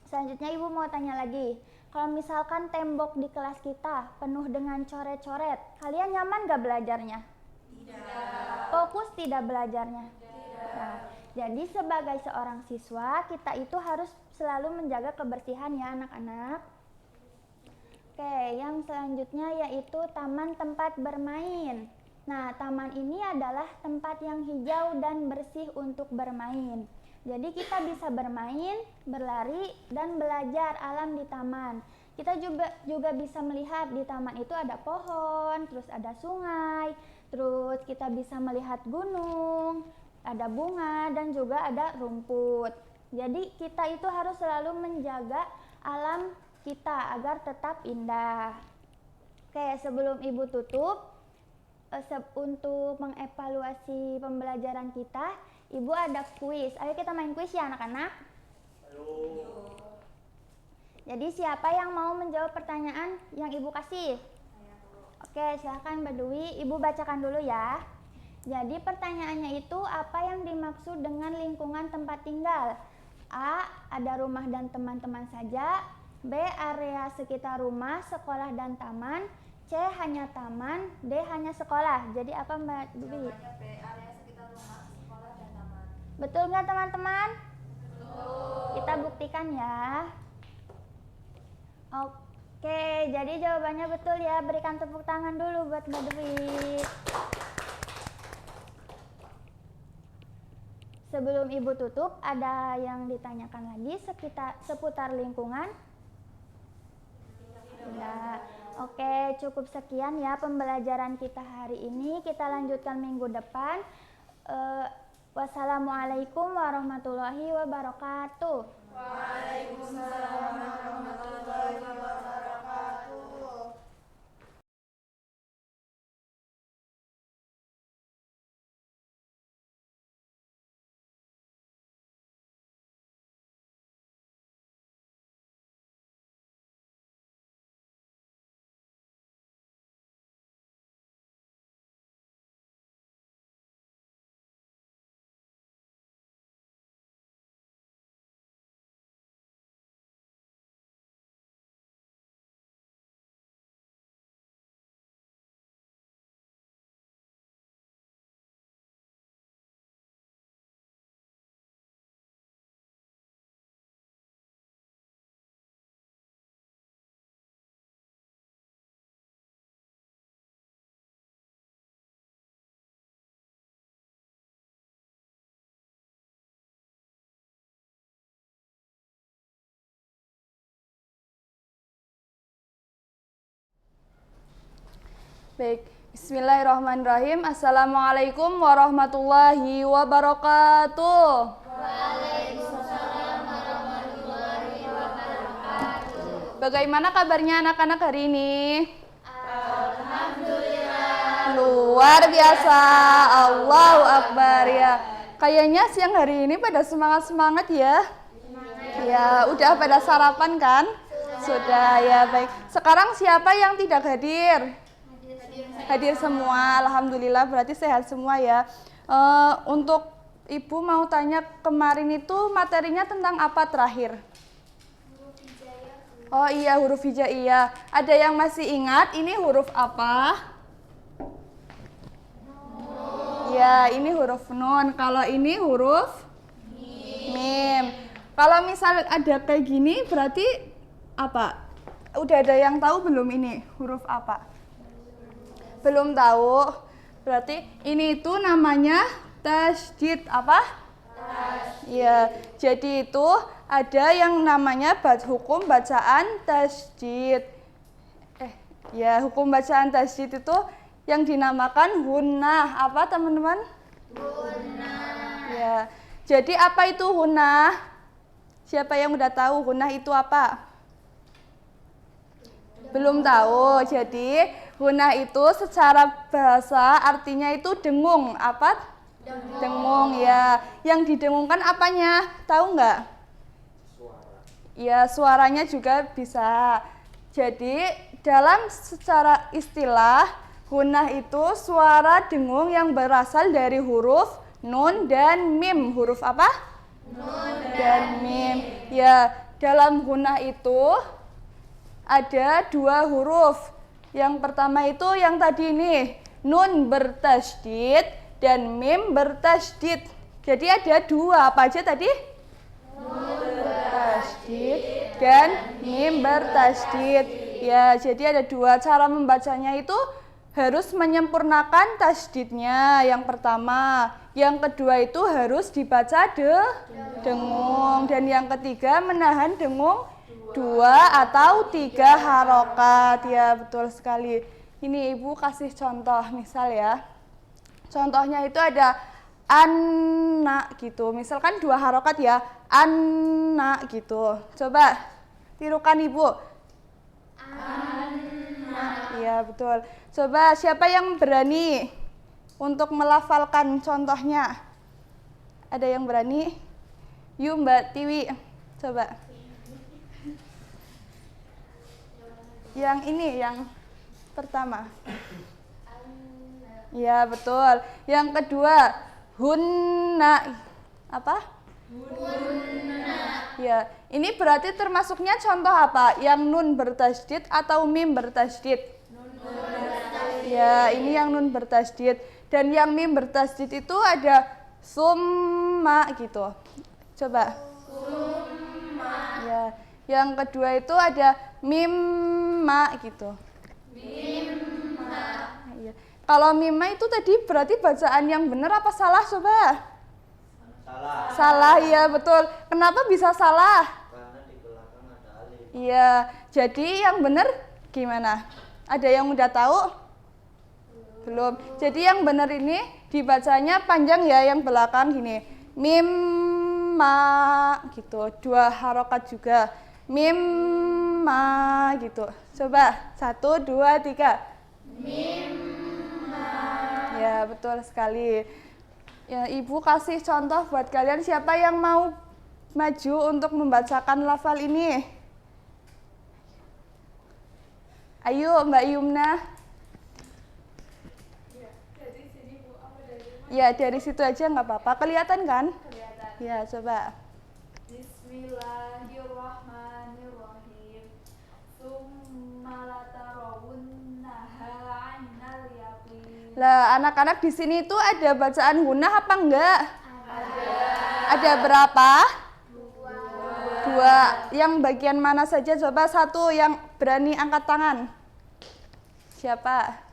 Selanjutnya ibu mau tanya lagi, kalau misalkan tembok di kelas kita penuh dengan coret-coret, kalian nyaman gak belajarnya? Tidak. Fokus tidak belajarnya? Tidak. Nah, jadi sebagai seorang siswa kita itu harus selalu menjaga kebersihan ya anak-anak. Oke, yang selanjutnya yaitu taman tempat bermain. Nah, taman ini adalah tempat yang hijau dan bersih untuk bermain. Jadi kita bisa bermain, berlari, dan belajar alam di taman. Kita juga bisa melihat di taman itu ada pohon, terus ada sungai, terus kita bisa melihat gunung, ada bunga, dan juga ada rumput. Jadi kita itu harus selalu menjaga alam kita agar tetap indah. Oke, sebelum ibu tutup, untuk mengevaluasi pembelajaran kita, ibu ada kuis. Ayo kita main kuis ya anak-anak. Jadi siapa yang mau menjawab pertanyaan yang ibu kasih? Oke, silahkan Mbak Dwi, ibu bacakan dulu ya. Jadi pertanyaannya itu, apa yang dimaksud dengan lingkungan tempat tinggal? A. Ada rumah dan teman-teman saja. B. Area sekitar rumah, sekolah dan taman. C. Hanya taman. D. Hanya sekolah. Jadi apa Mbak Dwi? B. Area sekitar rumah, sekolah dan taman. Betul nggak teman-teman? Betul. Kita buktikan ya. Oke, jadi jawabannya betul ya. Berikan tepuk tangan dulu buat Mbak Dwi. Sebelum ibu tutup, ada yang ditanyakan lagi seputar lingkungan? Tidak. Oke, cukup sekian ya pembelajaran kita hari ini. Kita lanjutkan minggu depan. Wassalamualaikum warahmatullahi wabarakatuh. Waalaikumsalam warahmatullahi wabarakatuh. Baik, bismillahirrahmanirrahim. Assalamualaikum warahmatullahi wabarakatuh. Waalaikumsalam warahmatullahi wabarakatuh. Bagaimana kabarnya anak-anak hari ini? Alhamdulillah. Luar biasa, Allahu Akbar ya. Kayaknya siang hari ini pada semangat-semangat ya. Ya, udah pada sarapan kan? Sudah ya, baik. Sekarang siapa yang tidak hadir? Hadir semua, alhamdulillah, berarti sehat semua ya. Untuk ibu mau tanya, kemarin itu materinya tentang apa terakhir? Huruf hijaiyah. Oh iya, huruf hijaiyah. Ada yang masih ingat ini huruf apa? Nun. Ya, ini huruf nun. Kalau ini huruf mim. Kalau misal ada kayak gini berarti apa? Udah ada yang tahu belum ini huruf apa? Belum tahu. Berarti ini itu namanya tasydid apa? Ya, jadi itu ada yang namanya hukum bacaan tasydid. Ya, hukum bacaan tasydid itu yang dinamakan gunnah. Apa teman-teman? Gunnah. Ya, jadi apa itu gunnah? Siapa yang udah tahu gunnah itu apa? Belum tahu. Jadi gunnah itu secara bahasa artinya itu dengung. Apa? Dengung ya. Yang didengungkan apanya? Tahu nggak? Suara. Ya, suaranya juga bisa. Jadi dalam secara istilah gunnah itu suara dengung yang berasal dari huruf nun dan mim. Huruf apa? Nun dan mim. Ya, dalam gunnah itu ada dua huruf. Yang pertama itu yang tadi ini, nun bertasydid dan mim bertasydid. Jadi ada dua, apa aja tadi? Nun bertasydid dan mim bertasydid. Ya, jadi ada dua cara membacanya itu harus menyempurnakan tasydidnya yang pertama. Yang kedua itu harus dibaca dengung. Dan yang ketiga menahan dengung 2 atau 3 harokat. Ya, betul sekali. Ini Ibu kasih contoh misal ya. Contohnya itu ada anak gitu. Misalkan 2 harokat ya. Anak gitu. Coba tirukan Ibu. Anak. Ya, betul. Coba siapa yang berani untuk melafalkan contohnya? Ada yang berani? Yuk Mbak Tiwi, coba. Yang ini, yang pertama. Ya, betul. Yang kedua, hunna. Apa? Hunna. Ya, ini berarti termasuknya contoh apa? Yang nun bertasydid atau mim bertasydid? Nun bertasydid. Ya, ini yang nun bertasydid. Dan yang mim bertasydid itu ada summa gitu. Coba. Summa. Ya, yang kedua itu ada mimma gitu. Mimma. Ya. Kalau mimma itu tadi berarti bacaan yang benar apa salah coba? Salah. Salah, ya betul. Kenapa bisa salah? Karena di belakang ada alif. Iya, jadi yang benar gimana? Ada yang udah tahu? Belum. Jadi yang benar ini dibacanya panjang ya, yang belakang gini. Mimma gitu. 2 harokat juga. Mimma gitu. Coba 1, 2, 3. Mimma. Ya, betul sekali. Ya, Ibu kasih contoh buat kalian. Siapa yang mau maju untuk membacakan lafal ini? Ayo Mbak Yumna. Ya, dari situ aja nggak apa-apa. Kelihatan kan? Kelihatan. Ya, coba. Bismillahirrahmanirrahim. Lah, anak-anak di sini tuh ada bacaan gunnah apa enggak? Ada berapa? 2. Yang bagian mana saja? Coba 1 yang berani angkat tangan. Siapa?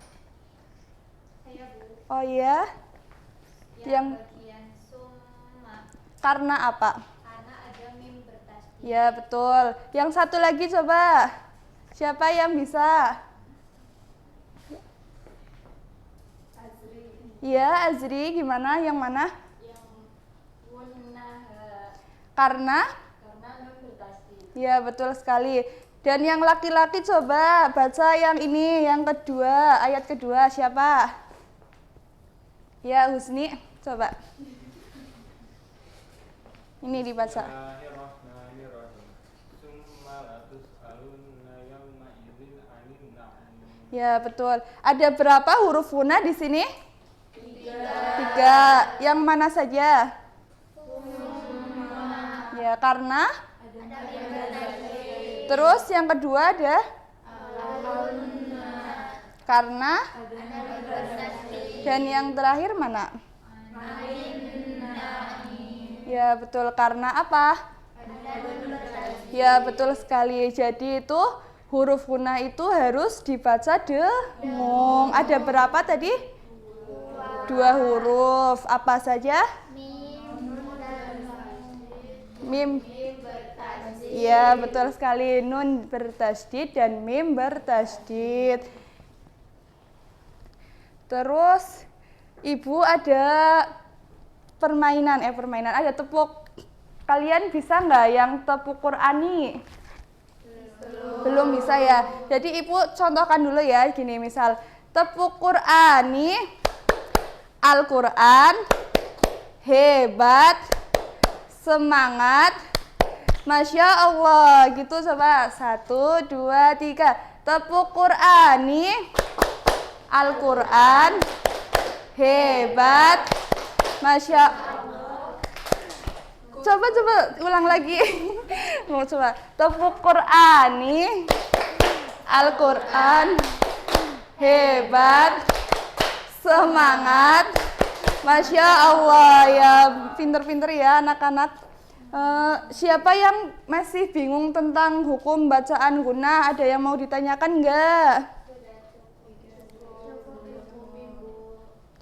Saya, Bu. Oh iya? Yang bagian summa. Karena apa? Karena ada mim bertasydid. Ya, betul. Yang satu lagi coba. Siapa yang bisa? Azri. Iya, Azri. Gimana? Yang mana? Yang gunnah. Karena nun bertasydid. Ya, betul sekali. Dan yang laki-laki coba baca yang ini, yang kedua, ayat kedua. Siapa? Ya, Husni. Coba. Ini dibaca. Ya, betul. Ada berapa huruf gunnah di sini? 3. Yang mana saja? Ya, karena? Terus yang kedua ada? Karena? Dan yang terakhir mana? Ya, betul. Karena apa? Ya, betul sekali. Jadi itu huruf gunnah itu harus dibaca dengung. Ada berapa tadi? 2 huruf. Apa saja? Mim. Ya, betul sekali. Nun bertasydid dan mim bertasydid. Terus Ibu ada permainan, ada tepuk. Kalian bisa nggak yang tepuk Qur'ani? Belum bisa ya. Jadi Ibu contohkan dulu ya, gini misal tepuk Qur'ani, Al-Qur'an, hebat, semangat, Masya Allah, gitu coba. 1, 2, 3. Tepuk Qur'ani, Al-Qur'an, hebat, Masya Allah. Coba ulang lagi. Mau coba. Tepuk Qur'ani, Al-Qur'an, hebat, semangat, Masya Allah. Ya, pinter-pinter ya anak-anak. Siapa yang masih bingung tentang hukum bacaan gunnah? Ada yang mau ditanyakan enggak?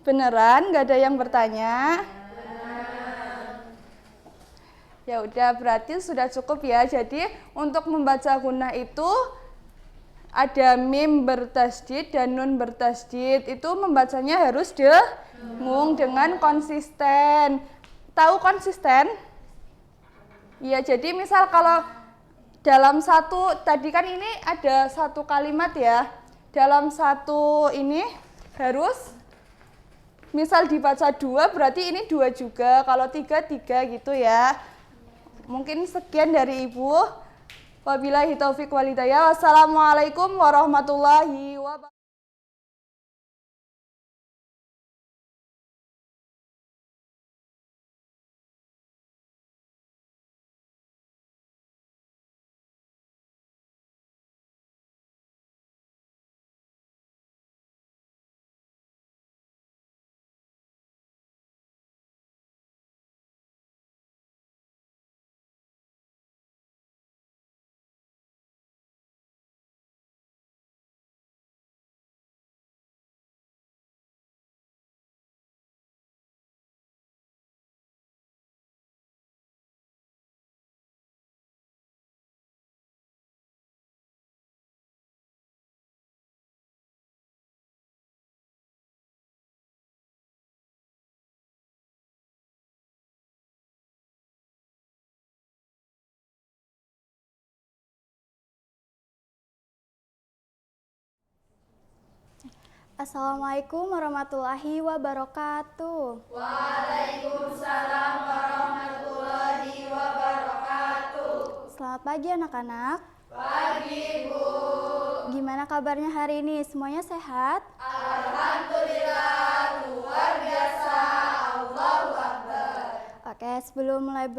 Beneran? Enggak ada yang bertanya? Ya udah, berarti sudah cukup ya. Jadi untuk membaca gunnah itu ada mim bertasydid dan nun bertasydid. Itu membacanya harus dengung dengan konsisten. Tahu konsisten? Iya, jadi misal kalau dalam satu, tadi kan ini ada satu kalimat ya. Dalam satu ini harus, misal dibaca 2, berarti ini 2 juga. Kalau 3, 3 gitu ya. Mungkin sekian dari Ibu. Wabillahi taufiq walhidayah. Wassalamualaikum warahmatullahi wabarakatuh. Assalamualaikum warahmatullahi wabarakatuh. Waalaikumsalam warahmatullahi wabarakatuh. Selamat pagi anak-anak. Pagi, Bu. Gimana kabarnya hari ini? Semuanya sehat? Alhamdulillah, luar biasa. Allahu Akbar. Oke, sebelum mulai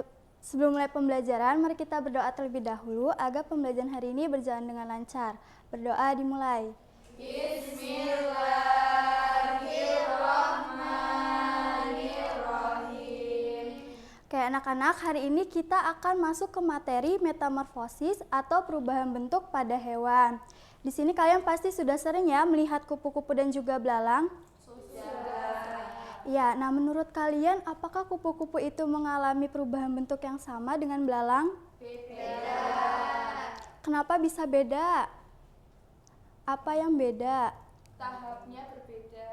pembelajaran, mari kita berdoa terlebih dahulu agar pembelajaran hari ini berjalan dengan lancar. Berdoa dimulai. Bismillahirrahmanirrahim. Oke, anak-anak, hari ini kita akan masuk ke materi metamorfosis atau perubahan bentuk pada hewan. Di sini kalian pasti sudah sering ya melihat kupu-kupu dan juga belalang? Sudah. Ya, nah menurut kalian apakah kupu-kupu itu mengalami perubahan bentuk yang sama dengan belalang? Beda. Kenapa bisa beda? Apa yang beda? Tahapnya berbeda.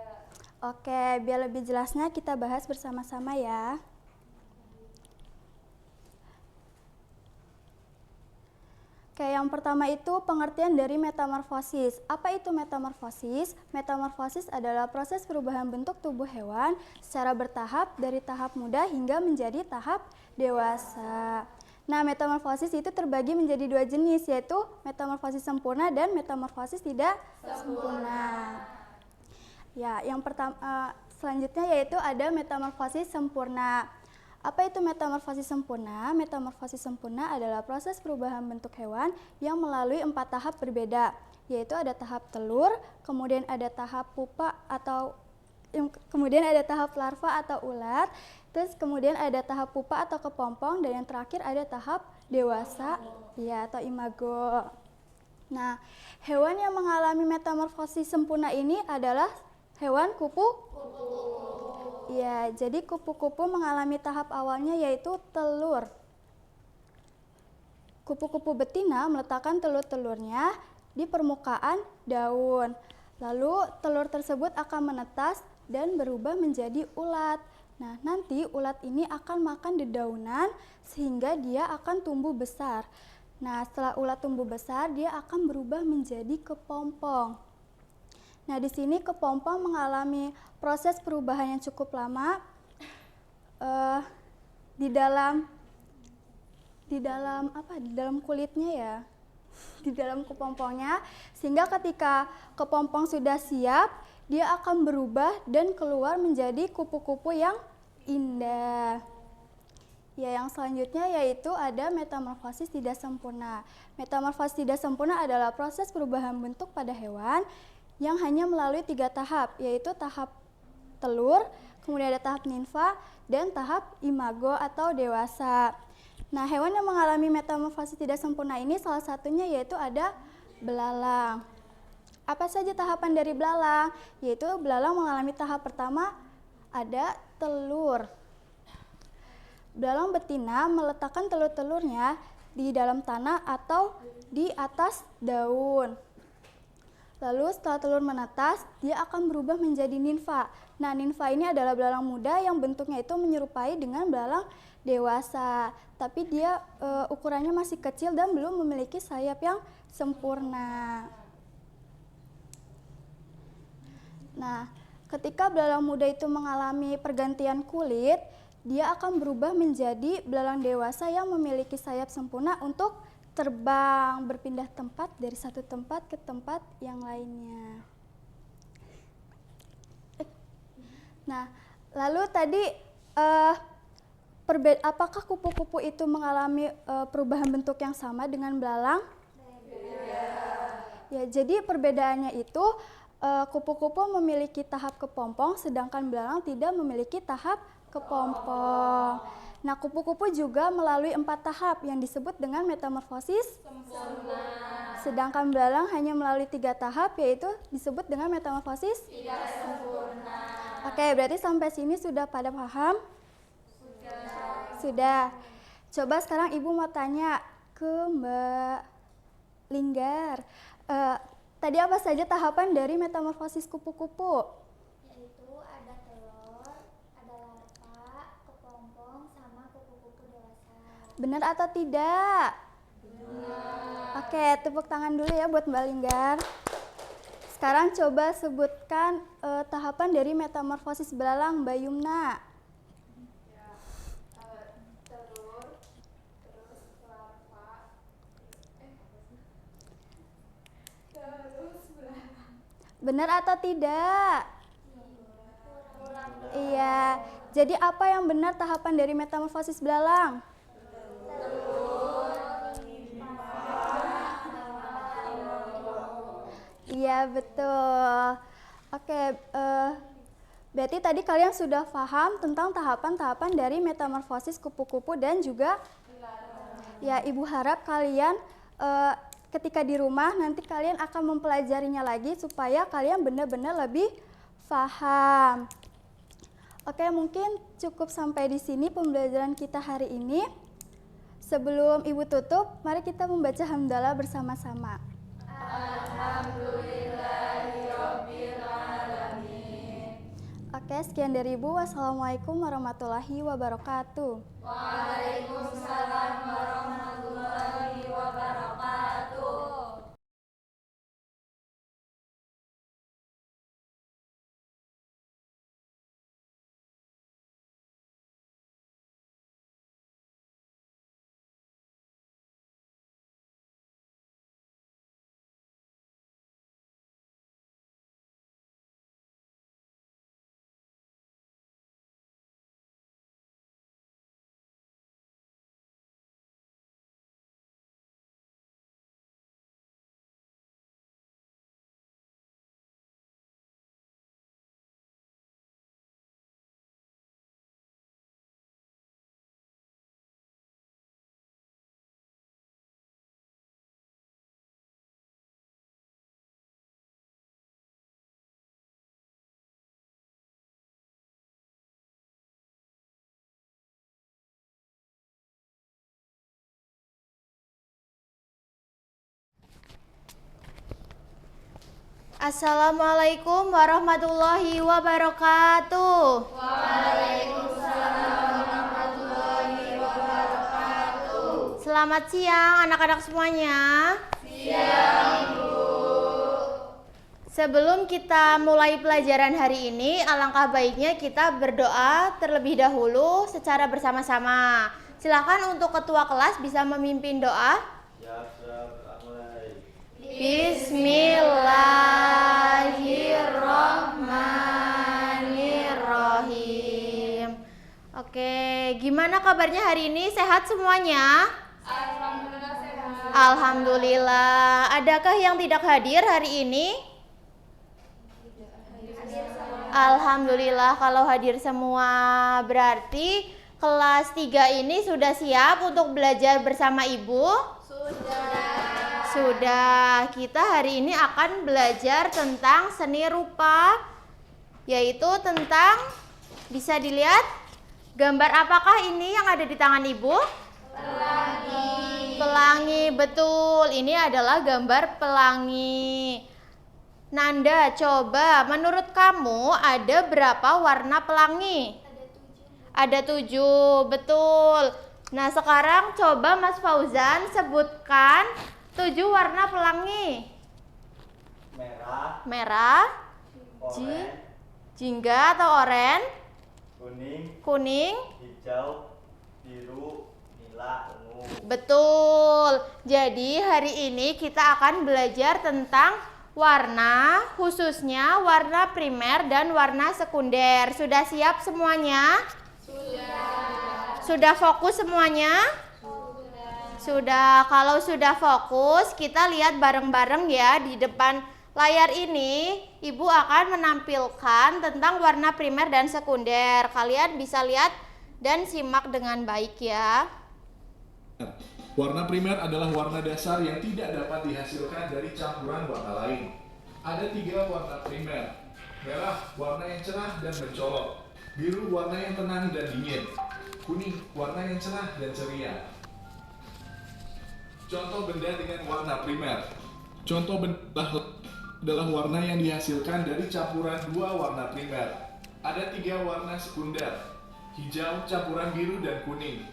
Oke, biar lebih jelasnya kita bahas bersama-sama ya. Oke, yang pertama itu pengertian dari metamorfosis. Apa itu metamorfosis? Metamorfosis adalah proses perubahan bentuk tubuh hewan secara bertahap dari tahap muda hingga menjadi tahap dewasa. Nah, metamorfosis itu terbagi menjadi 2 jenis, yaitu metamorfosis sempurna dan metamorfosis tidak sempurna. Ya, yang pertama selanjutnya yaitu ada metamorfosis sempurna. Apa itu metamorfosis sempurna? Metamorfosis sempurna adalah proses perubahan bentuk hewan yang melalui 4 tahap berbeda, yaitu ada tahap telur, kemudian ada tahap pupa atau kemudian ada tahap larva atau ular, terus kemudian ada tahap pupa atau kepompong, dan yang terakhir ada tahap dewasa, ya, atau imago. Nah, hewan yang mengalami metamorfosis sempurna ini adalah hewan kupu-kupu. Ya, jadi kupu-kupu mengalami tahap awalnya yaitu telur. Kupu-kupu betina meletakkan telur-telurnya di permukaan daun. Lalu telur tersebut akan menetas dan berubah menjadi ulat. Nah, nanti ulat ini akan makan dedaunan sehingga dia akan tumbuh besar. Nah, setelah ulat tumbuh besar, dia akan berubah menjadi kepompong. Nah, di sini kepompong mengalami proses perubahan yang cukup lama di dalam kulitnya ya, di dalam kepompongnya, sehingga ketika kepompong sudah siap, dia akan berubah dan keluar menjadi kupu-kupu yang indah. Ya, yang selanjutnya yaitu ada metamorfosis tidak sempurna. Metamorfosis tidak sempurna adalah proses perubahan bentuk pada hewan yang hanya melalui 3 tahap, yaitu tahap telur, kemudian ada tahap nimfa, dan tahap imago atau dewasa. Nah, hewan yang mengalami metamorfosis tidak sempurna ini salah satunya yaitu ada belalang. Apa saja tahapan dari belalang? Yaitu belalang mengalami tahap pertama ada telur. Belalang betina meletakkan telur-telurnya di dalam tanah atau di atas daun. Lalu setelah telur menetas, dia akan berubah menjadi nimfa. Nah, nimfa ini adalah belalang muda yang bentuknya itu menyerupai dengan belalang dewasa, tapi dia ukurannya masih kecil dan belum memiliki sayap yang sempurna. Nah, ketika belalang muda itu mengalami pergantian kulit, dia akan berubah menjadi belalang dewasa yang memiliki sayap sempurna untuk terbang, berpindah tempat dari satu tempat ke tempat yang lainnya. Nah, lalu tadi apakah kupu-kupu itu mengalami perubahan bentuk yang sama dengan belalang? Ya, jadi perbedaannya itu kupu-kupu memiliki tahap kepompong, sedangkan belalang tidak memiliki tahap kepompong. Nah, kupu-kupu juga melalui 4 tahap yang disebut dengan metamorfosis sempurna. Sedangkan belalang hanya melalui 3 tahap, yaitu disebut dengan metamorfosis tidak sempurna. Oke, berarti sampai sini sudah pada paham? Sudah. Coba sekarang Ibu mau tanya ke Mbak Linggar. Tadi apa saja tahapan dari metamorfosis kupu-kupu? Yaitu ada telur, ada larva, kepompong, sama kupu-kupu dewasa. Benar atau tidak? Benar. Oke, tepuk tangan dulu ya buat Mbak Linggar. Sekarang coba sebutkan tahapan dari metamorfosis belalang, Mbak Yumna. Telur, terus larva, terus belalang. Benar atau tidak? Iya. Jadi apa yang benar tahapan dari metamorfosis belalang? Iya, betul. Oke, berarti tadi kalian sudah paham tentang tahapan-tahapan dari metamorfosis kupu-kupu dan juga ya, Ibu harap kalian ketika di rumah nanti kalian akan mempelajarinya lagi supaya kalian benar-benar lebih paham. Oke, mungkin cukup sampai di sini pembelajaran kita hari ini. Sebelum Ibu tutup, mari kita membaca hamdalah bersama-sama. Alhamdulillahirobbilalamin. Oke, sekian dari Ibu. Wassalamualaikum warahmatullahi wabarakatuh. Waalaikumsalam warahmatullahi wabarakatuh. Assalamualaikum warahmatullahi wabarakatuh. Waalaikumsalam warahmatullahi wabarakatuh. Selamat siang anak-anak semuanya. Siang, Ibu. Sebelum kita mulai pelajaran hari ini, alangkah baiknya kita berdoa terlebih dahulu secara bersama-sama. Silakan untuk ketua kelas bisa memimpin doa. Bismillahirrahmanirrahim. Oke, gimana kabarnya hari ini? Sehat semuanya? Alhamdulillah sehat. Alhamdulillah. Adakah yang tidak hadir hari ini? Alhamdulillah kalau hadir semua. Berarti kelas 3 ini sudah siap untuk belajar bersama Ibu? Sudah. Kita hari ini akan belajar tentang seni rupa, yaitu tentang, bisa dilihat gambar apakah ini yang ada di tangan Ibu? Pelangi. Pelangi, betul. Ini adalah gambar pelangi. Nanda, coba menurut kamu ada berapa warna pelangi? Ada 7, betul. Nah, sekarang coba Mas Fauzan sebutkan 7 warna pelangi. Merah, jingga atau oranye, kuning, hijau, biru, nila, ungu. Betul. Jadi hari ini kita akan belajar tentang warna, khususnya warna primer dan warna sekunder. Sudah siap semuanya? Sudah fokus semuanya? Sudah. Kalau sudah fokus, kita lihat bareng-bareng ya di depan layar ini. Ibu akan menampilkan tentang warna primer dan sekunder. Kalian bisa lihat dan simak dengan baik ya. Warna primer adalah warna dasar yang tidak dapat dihasilkan dari campuran warna lain. Ada 3 warna primer. Merah, warna yang cerah dan mencolok. Biru, warna yang tenang dan dingin. Kuning, warna yang cerah dan ceria. Contoh benda dengan warna primer. Contoh benda adalah warna yang dihasilkan dari campuran 2 warna primer. Ada 3 warna sekunder. Hijau, campuran biru dan kuning.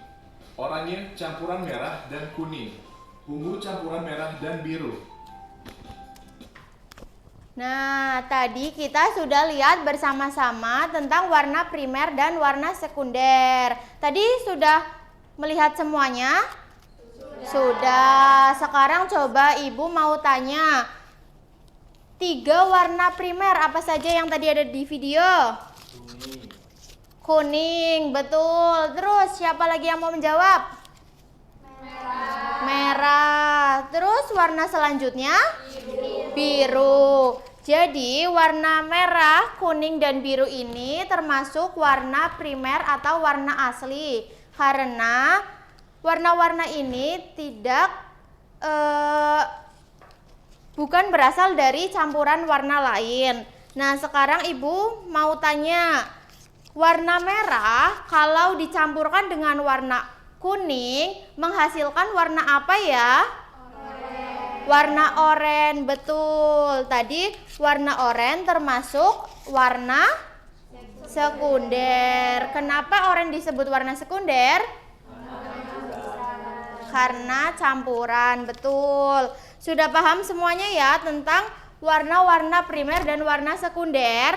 Oranye, campuran merah dan kuning. Ungu, campuran merah dan biru. Nah, tadi kita sudah lihat bersama-sama tentang warna primer dan warna sekunder. Tadi sudah melihat semuanya? Sudah. Sekarang coba Ibu mau tanya. 3 warna primer apa saja yang tadi ada di video? Kuning, betul. Terus siapa lagi yang mau menjawab? Merah. Terus warna selanjutnya? Biru. Jadi warna merah, kuning, dan biru ini termasuk warna primer atau warna asli. Karena warna-warna ini tidak bukan berasal dari campuran warna lain. Nah, sekarang Ibu mau tanya, warna merah kalau dicampurkan dengan warna kuning menghasilkan warna apa ya? Warna oranye, betul. Tadi warna oranye termasuk warna sekunder. Kenapa oranye disebut warna sekunder? Karena campuran, betul. Sudah paham semuanya ya tentang warna-warna primer dan warna sekunder?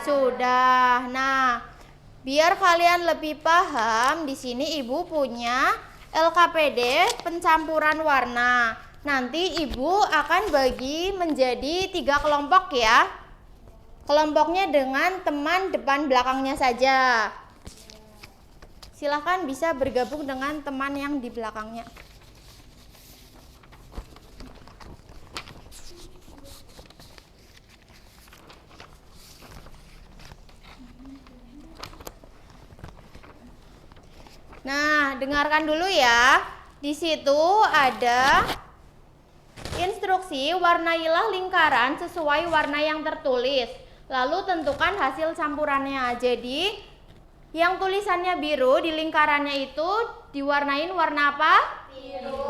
Sudah. Nah, biar kalian lebih paham, di sini Ibu punya LKPD pencampuran warna. Nanti Ibu akan bagi menjadi 3 kelompok ya. Kelompoknya dengan teman depan belakangnya saja. Silahkan bisa bergabung dengan teman yang di belakangnya. Nah, dengarkan dulu ya. Di situ ada instruksi warnailah lingkaran sesuai warna yang tertulis. Lalu tentukan hasil campurannya. Jadi, yang tulisannya biru di lingkarannya itu diwarnain warna apa?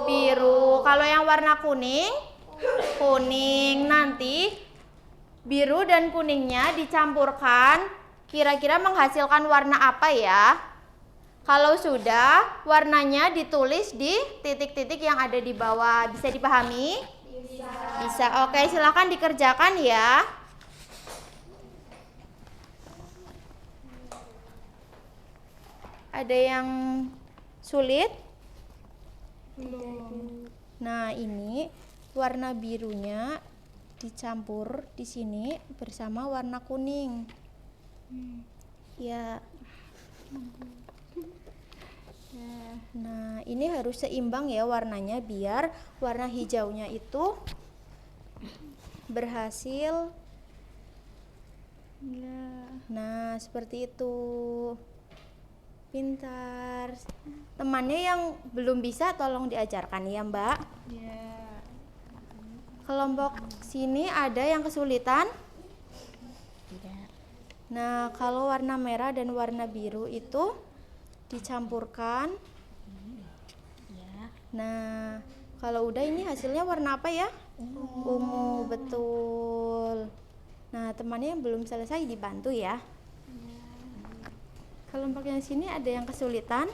Biru. Kalau yang warna kuning? Kuning. Nanti biru dan kuningnya dicampurkan, kira-kira menghasilkan warna apa ya? Kalau sudah, warnanya ditulis di titik-titik yang ada di bawah. Bisa dipahami? Bisa. Oke, silakan dikerjakan ya. Ada yang sulit? Belum. Nah, ini warna birunya dicampur di sini bersama warna kuning. Ya. Nah, ini harus seimbang ya warnanya biar warna hijaunya itu berhasil. Nah, seperti itu. Pintar. Temannya yang belum bisa tolong diajarkan ya, Mbak. Kelompok sini ada yang kesulitan? Tidak. Nah, kalau warna merah dan warna biru itu dicampurkan. Nah, kalau udah ini hasilnya warna apa ya? Ungu, betul. Nah, temannya yang belum selesai dibantu ya. Kelompok yang sini ada yang kesulitan?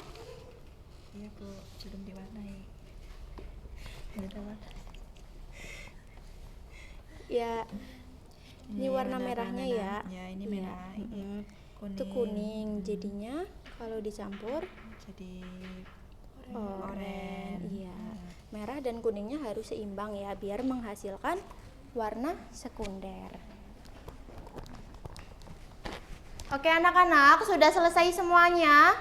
Iya Bu, belum diwarnai. Ya, ini warna merahnya ya. Ya, ini merah. Ini kuning. Itu kuning, jadinya kalau dicampur jadi oranye. Iya, merah dan kuningnya harus seimbang ya, biar menghasilkan warna sekunder. Oke anak-anak, sudah selesai semuanya?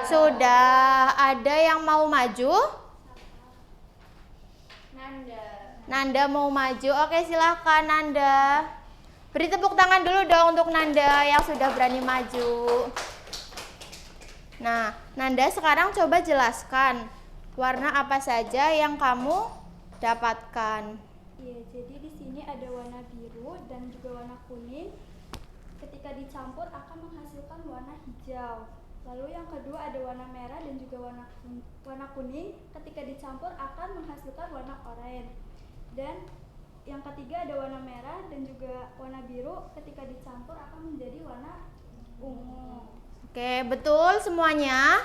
Sudah. Ada yang mau maju? Nanda mau maju. Oke, silahkan Nanda. Beri tepuk tangan dulu dong untuk Nanda yang sudah berani maju. Nah, Nanda sekarang coba jelaskan warna apa saja yang kamu dapatkan. Iya, jadi di sini ada warna biru dan juga warna kuning. Ketika dicampur akan menghasilkan warna hijau. Lalu yang kedua ada warna merah dan juga warna kuning. Ketika dicampur akan menghasilkan warna oranye. Dan yang ketiga ada warna merah dan juga warna biru. Ketika dicampur akan menjadi warna ungu. Oke, betul semuanya?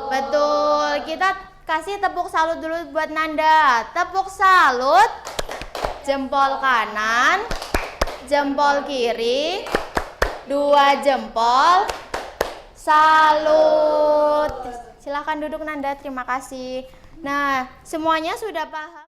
Betul. Kita kasih tepuk salut dulu buat Nanda. Tepuk salut. Jempol kanan, jempol kiri, 2 jempol, salut. Silahkan duduk Nanda, terima kasih. Nah, semuanya sudah paham?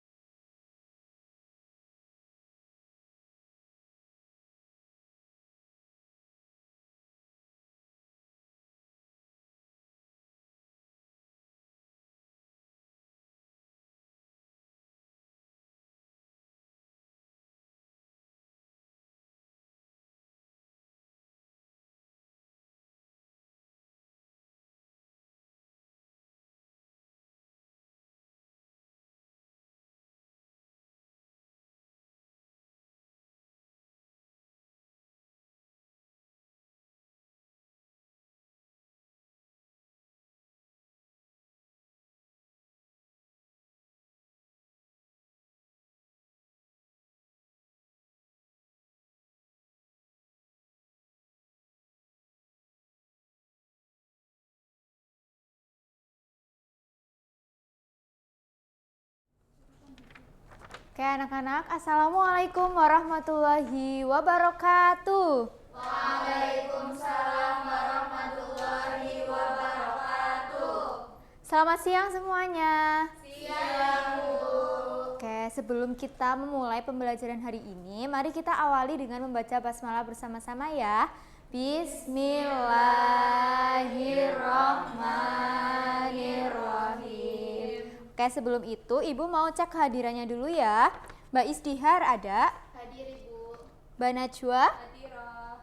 Oke anak-anak, Assalamualaikum warahmatullahi wabarakatuh. Waalaikumsalam warahmatullahi wabarakatuh. Selamat siang semuanya. Siang Bu. Oke, sebelum kita memulai pembelajaran hari ini, mari kita awali dengan membaca basmalah bersama-sama ya. Bismillahirrahmanirrahim. Oke, sebelum itu Ibu mau cek kehadirannya dulu ya. Mbak Isdihar ada? Hadir Ibu. Mbak Najwa? Hadirah.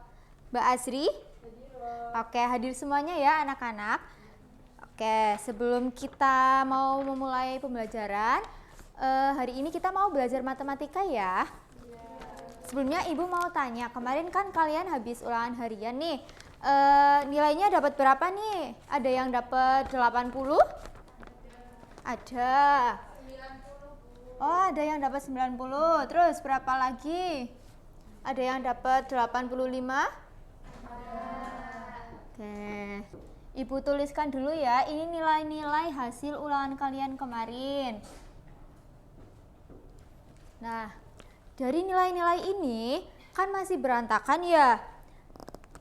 Mbak Azri? Hadirah. Oke, hadir semuanya ya anak-anak. Oke, sebelum kita mau memulai pembelajaran, hari ini kita mau belajar matematika ya. Sebelumnya Ibu mau tanya, kemarin kan kalian habis ulangan harian nih. Nilainya dapat berapa nih? Ada yang dapat 80? Ada. 90 Bu. Oh, ada yang dapat 90. Terus berapa lagi? Ada yang dapat 85? Oke. Ibu tuliskan dulu ya. Ini nilai-nilai hasil ulangan kalian kemarin. Nah, dari nilai-nilai ini kan masih berantakan ya.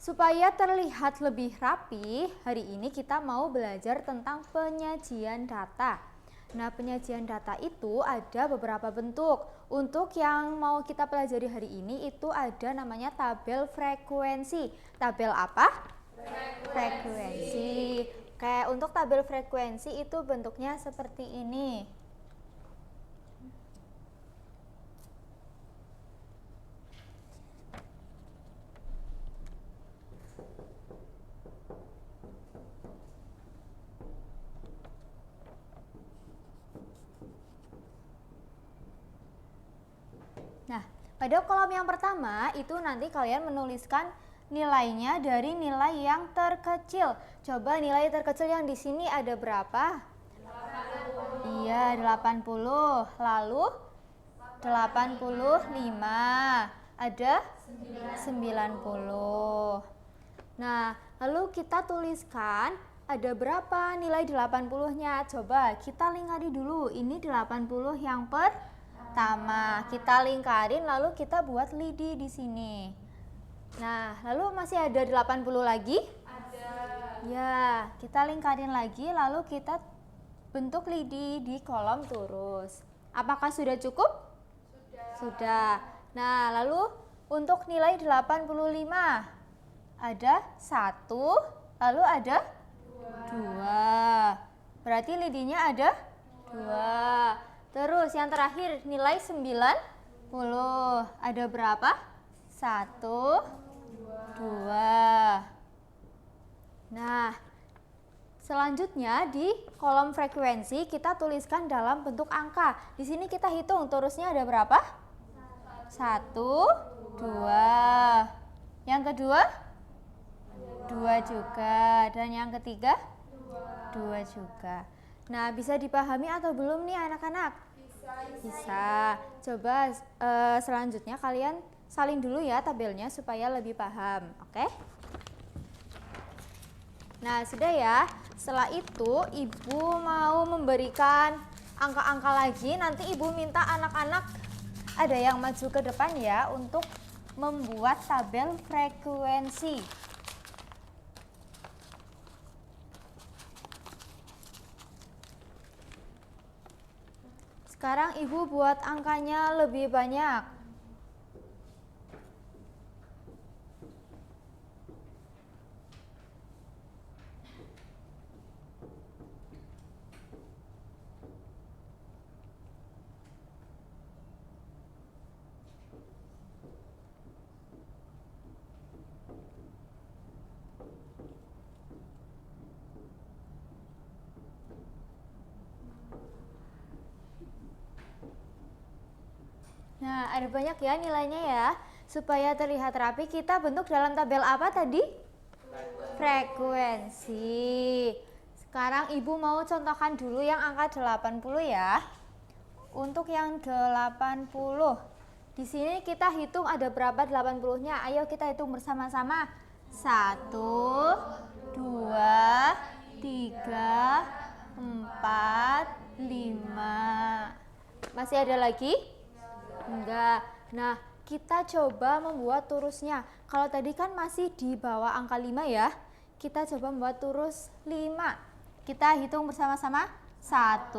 Supaya terlihat lebih rapi, hari ini kita mau belajar tentang penyajian data. Nah, penyajian data itu ada beberapa bentuk. Untuk yang mau kita pelajari hari ini itu ada namanya tabel frekuensi. Tabel apa? Frekuensi. Kayak untuk tabel frekuensi itu bentuknya seperti ini. Nah, pada kolom yang pertama itu nanti kalian menuliskan nilainya dari nilai yang terkecil. Coba nilai terkecil yang di sini ada berapa? 80. Iya, 80. Lalu 85. Ada 90. Nah, lalu kita tuliskan ada berapa nilai 80-nya? Coba kita lingkari dulu. Ini 80 yang pertama. Kita lingkarin lalu kita buat lidi di sini. Nah, lalu masih ada 80 lagi? Ada. Ya, kita lingkarin lagi lalu kita bentuk lidi di kolom terus. Apakah sudah cukup? Sudah. Nah, lalu untuk nilai 85 ada 1, lalu ada 2. Berarti lidinya ada 2. Terus yang terakhir nilai 90. Ada berapa? 1, 2. Nah, selanjutnya di kolom frekuensi kita tuliskan dalam bentuk angka. Di sini kita hitung terusnya ada berapa? 1, 2. Yang kedua? 2 juga. Dan yang ketiga? 2 juga. Nah, bisa dipahami atau belum nih anak-anak? Bisa. Coba selanjutnya kalian salin dulu ya tabelnya supaya lebih paham. Oke? Nah, sudah ya. Setelah itu ibu mau memberikan angka-angka lagi. Nanti ibu minta anak-anak ada yang maju ke depan ya untuk membuat tabel frekuensi. Sekarang ibu buat angkanya lebih banyak. Nah, ada banyak ya nilainya ya. Supaya terlihat rapi, kita bentuk dalam tabel apa tadi? Frekuensi. Sekarang ibu mau contohkan dulu yang angka 80 ya. Untuk yang 80. Di sini kita hitung ada berapa 80-nya. Ayo kita hitung bersama-sama. 1, 2, 3, 4, 5. Masih ada lagi? Enggak. Nah, kita coba membuat turusnya. Kalau tadi kan masih di bawah angka 5 ya. Kita coba membuat turus 5. Kita hitung bersama-sama. 1,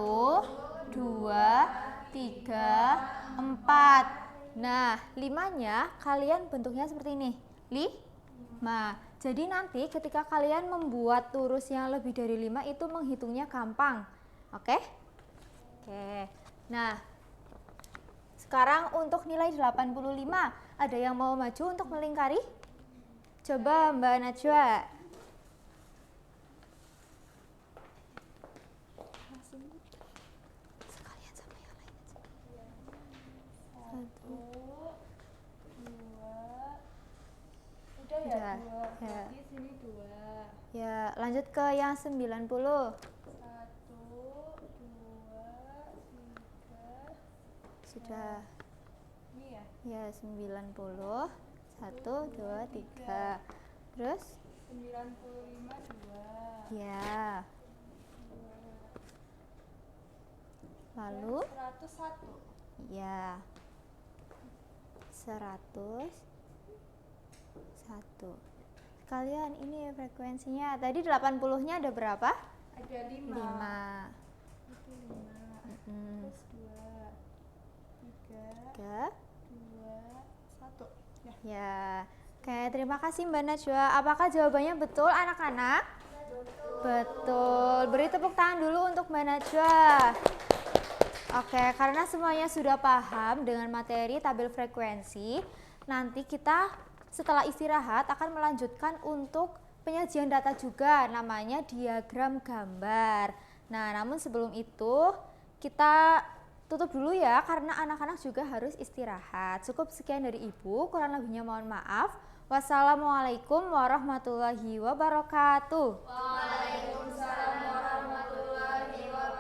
2, 3, 4. Nah, 5-nya kalian bentuknya seperti ini. 5. Jadi nanti ketika kalian membuat turus yang lebih dari 5 itu menghitungnya gampang. Oke? Oke. Nah, sekarang untuk nilai 85, ada yang mau maju untuk melingkari? Coba Mbak Najwa. Sekalian sama yang lain aja. 1, 2. Udah ya? 2. Ya. Di sini 2. Ya, lanjut ke yang 90. 1, 2, 3, sudah. Ya, 90. 1, 2, 3. Terus? 95 2. Ya. Lalu? 101. Ya. 101. Kalian ini frekuensinya. Tadi 80-nya ada berapa? Ada 5. 5. Itu 5. Terus 2, 3, 2, 1. Ya. Oke, terima kasih Mbak Najwa. Apakah jawabannya betul anak-anak? Betul. Beri tepuk tangan dulu untuk Mbak Najwa. Oke, karena semuanya sudah paham dengan materi tabel frekuensi, nanti kita setelah istirahat akan melanjutkan untuk penyajian data juga, namanya diagram gambar. Nah, namun sebelum itu kita tutup dulu ya, karena anak-anak juga harus istirahat. Cukup sekian dari Ibu, kurang lebihnya mohon maaf. Wassalamualaikum warahmatullahi wabarakatuh. Waalaikumsalam warahmatullahi wabarakatuh.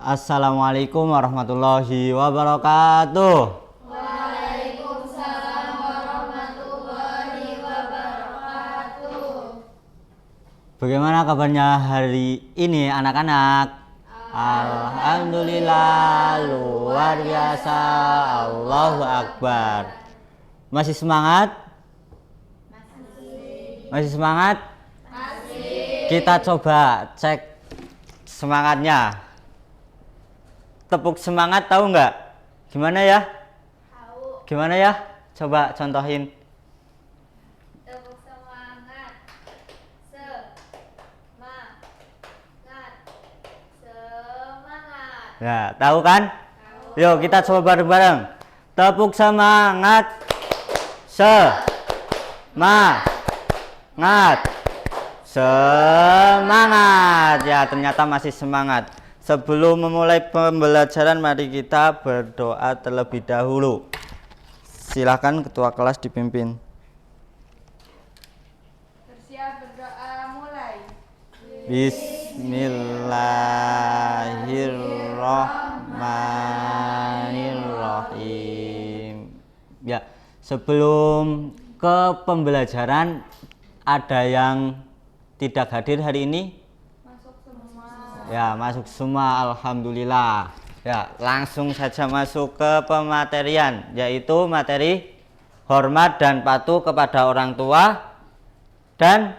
Assalamualaikum warahmatullahi wabarakatuh. Waalaikumsalam warahmatullahi wabarakatuh. Bagaimana kabarnya hari ini anak-anak? Alhamdulillah, luar biasa, Allahu Akbar. Masih semangat? Masih semangat? Masih. Kita coba cek semangatnya. Tepuk semangat tahu nggak? Gimana ya? Tahu. Gimana ya? Coba contohin. Tepuk semangat. Semangat. Semangat. Ya, tahu kan? Tahu. Yuk kita coba bareng-bareng. Tepuk semangat. Semangat. Semangat. Ya, ternyata masih semangat. Sebelum memulai pembelajaran, mari kita berdoa terlebih dahulu. Silakan ketua kelas dipimpin. Bersiap berdoa, mulai. Bismillahirrahmanirrahim. Ya, sebelum ke pembelajaran, ada yang tidak hadir hari ini? Ya, masuk semua, alhamdulillah. Ya, langsung saja masuk ke pematerian, yaitu materi hormat dan patuh kepada orang tua dan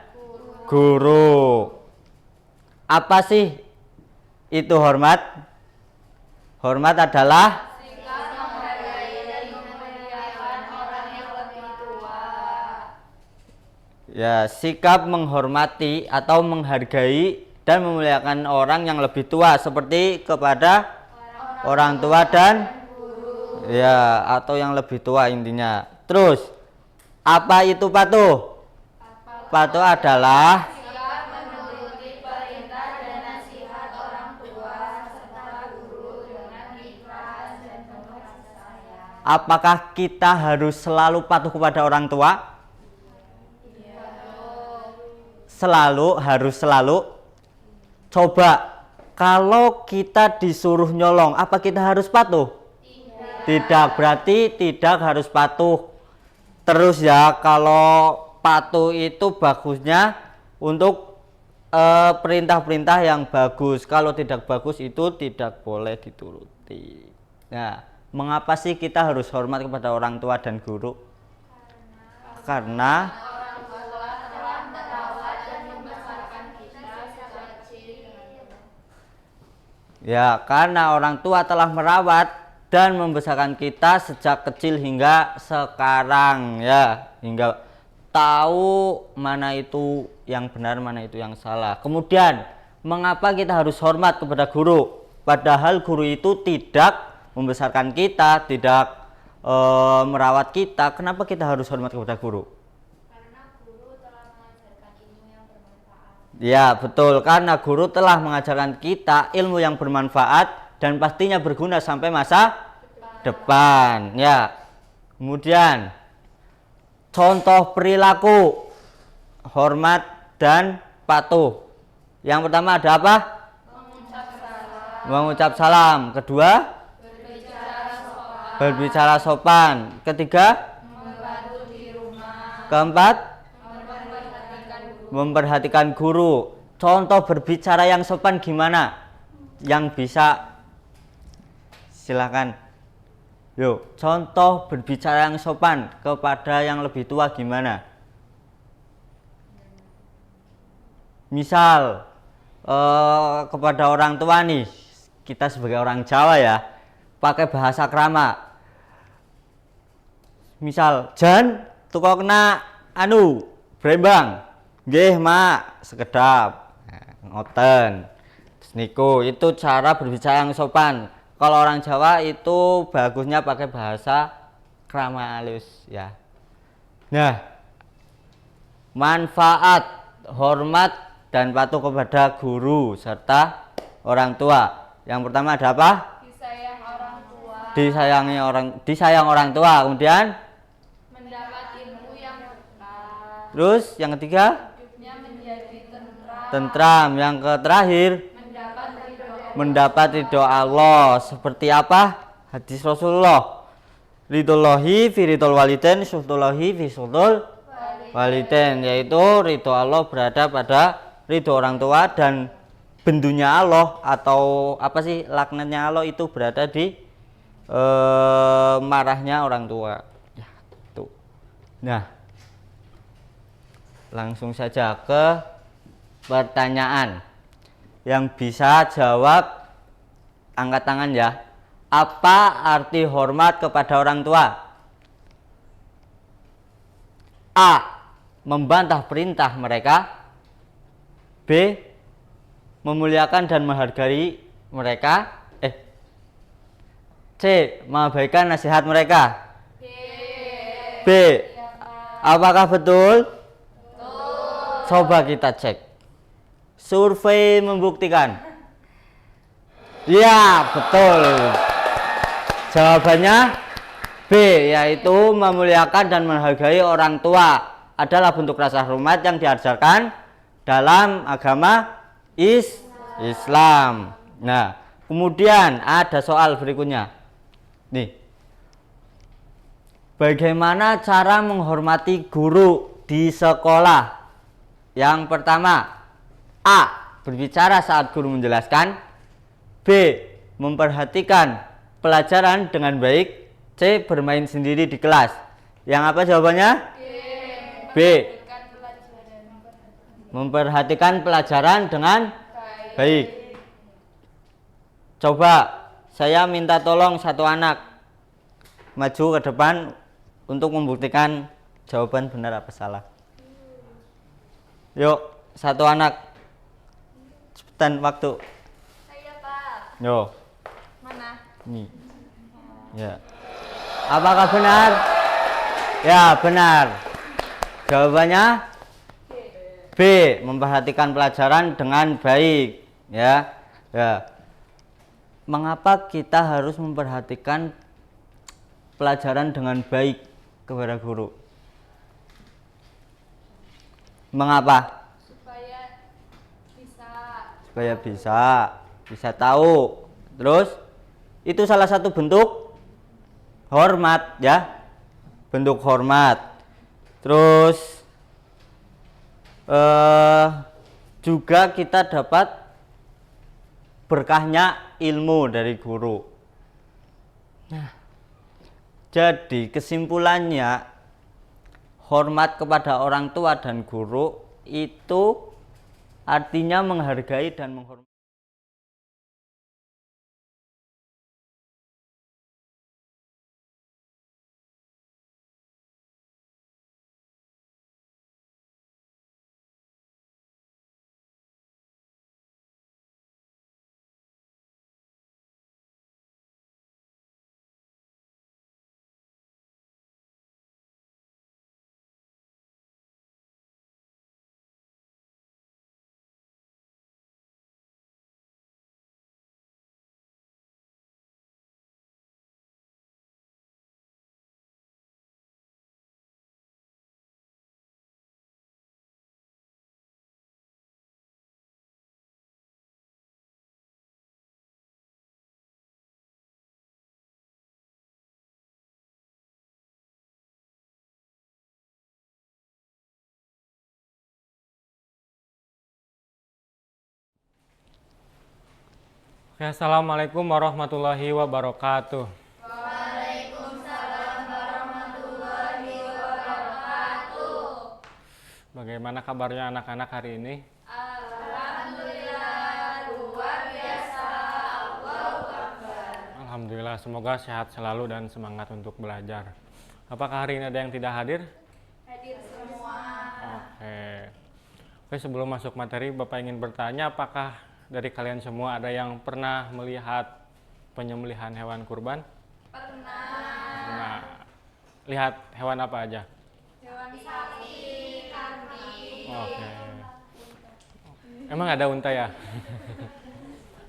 guru. Apa sih itu hormat? Hormat adalah sikap menghargai dan memuliakan orang yang lebih tua. ya, sikap menghormati atau menghargai dan memuliakan orang yang lebih tua, seperti kepada orang tua dan guru. Ya, atau yang lebih tua intinya. Terus, apa itu patuh? Patuh adalah sikap menuruti perintah dan nasihat orang tua serta guru dengan ikhlas dan penuh kasih sayang. apakah kita harus selalu patuh kepada orang tua? Harus selalu. Coba, kalau kita disuruh nyolong, apa kita harus patuh? Tidak, berarti tidak harus patuh. Terus ya, kalau patuh itu bagusnya untuk perintah-perintah yang bagus. Kalau tidak bagus itu tidak boleh dituruti. Nah, mengapa sih kita harus hormat kepada orang tua dan guru? Karena ya, karena orang tua telah merawat dan membesarkan kita sejak kecil hingga sekarang ya, hingga tahu mana itu yang benar, mana itu yang salah. Kemudian, mengapa kita harus hormat kepada guru? Padahal guru itu tidak membesarkan kita, tidak merawat kita. Kenapa kita harus hormat kepada guru? Ya, betul, karena guru telah mengajarkan kita ilmu yang bermanfaat dan pastinya berguna sampai masa depan. Ya. Kemudian contoh perilaku hormat dan patuh. Yang pertama ada apa? Mengucap salam. Kedua? Berbicara sopan. Ketiga? Membantu di rumah. Keempat? Memperhatikan guru. Contoh berbicara yang sopan gimana? Yang bisa silakan. Yuk, contoh berbicara yang sopan kepada yang lebih tua gimana? Misal kepada orang tua nih, kita sebagai orang Jawa ya, pakai bahasa krama. Misal, Jan tukokna anu brembang. Nggih, Mak, sekedap. Ngoten. Niku itu cara berbicara yang sopan. Kalau orang Jawa itu bagusnya pakai bahasa krama halus ya. Nah, manfaat hormat dan patuh kepada guru serta orang tua. Yang pertama ada apa? Disayang orang tua. Disayang orang tua. Kemudian Mendapat ilmu yang berkah. terus yang ketiga? Hidupnya menjadi tentram. Tentram. Yang terakhir? Mendapat ridho Allah. Seperti apa? Hadis Rasulullah. Ridhollahi fi ridhol walidain, syuhdullahi fi syuhdul walidain, yaitu ridho Allah berada pada ridho orang tua dan bendunya Allah atau apa sih laknatnya Allah itu berada di marahnya orang tua. Ya, itu. Nah, langsung saja ke pertanyaan. Yang bisa jawab angkat tangan ya. Apa arti hormat kepada orang tua? A. Membantah perintah mereka. B. Memuliakan dan menghargai mereka. C. Mengabaikan nasihat mereka. B. Apakah betul? Coba kita cek. Survei membuktikan. Ya, betul. Jawabannya B, yaitu memuliakan dan menghargai orang tua adalah bentuk rasa hormat yang diajarkan dalam agama Islam. Nah, kemudian ada soal berikutnya. Nih. Bagaimana cara menghormati guru di sekolah? Yang pertama, A. Berbicara saat guru menjelaskan. B. Memperhatikan pelajaran dengan baik. C. Bermain sendiri di kelas. Yang apa jawabannya? B. Memperhatikan pelajaran dengan baik. Coba saya minta tolong satu anak maju ke depan untuk membuktikan jawaban benar apa salah. Yuk, satu anak. Cepetan waktu. Saya, Pak. Yo. Mana? Nih. Ya. Apakah benar? Ya, benar. Jawabannya B. Memperhatikan pelajaran dengan baik. Ya. Ya. Mengapa kita harus memperhatikan pelajaran dengan baik kepada guru? Mengapa? Supaya bisa tahu. Terus itu salah satu bentuk hormat ya, bentuk hormat. Terus juga kita dapat berkahnya ilmu dari guru. Nah, jadi kesimpulannya, hormat kepada orang tua dan guru itu artinya menghargai dan menghormati. Assalamualaikum warahmatullahi wabarakatuh. Waalaikumsalam warahmatullahi wabarakatuh. Bagaimana kabarnya anak-anak hari ini? Alhamdulillah, luar biasa. Allahu Akbar. Alhamdulillah, semoga sehat selalu dan semangat untuk belajar. Apakah hari ini ada yang tidak hadir? Hadir semua. Oke, sebelum masuk materi, Bapak ingin bertanya, apakah dari kalian semua ada yang pernah melihat penyembelihan hewan kurban? Pernah. Lihat hewan apa aja? Hewan sapi, kambing. Oke. Emang ada unta ya?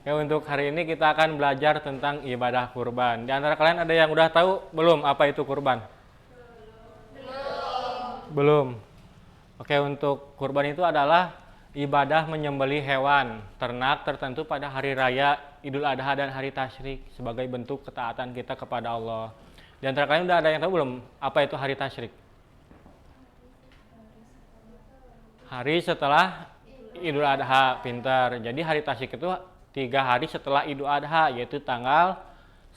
Ya, untuk hari ini kita akan belajar tentang ibadah kurban. Di antara kalian ada yang udah tahu belum apa itu kurban? Belum. Oke, untuk kurban itu adalah ibadah menyembelih hewan ternak tertentu pada hari raya Idul Adha dan hari tasyrik sebagai bentuk ketaatan kita kepada Allah. Di antara kalian udah ada yang tahu belum apa itu hari tasyrik? Hari setelah Idul Adha, pintar. Jadi hari tasyrik itu 3 hari setelah Idul Adha, yaitu tanggal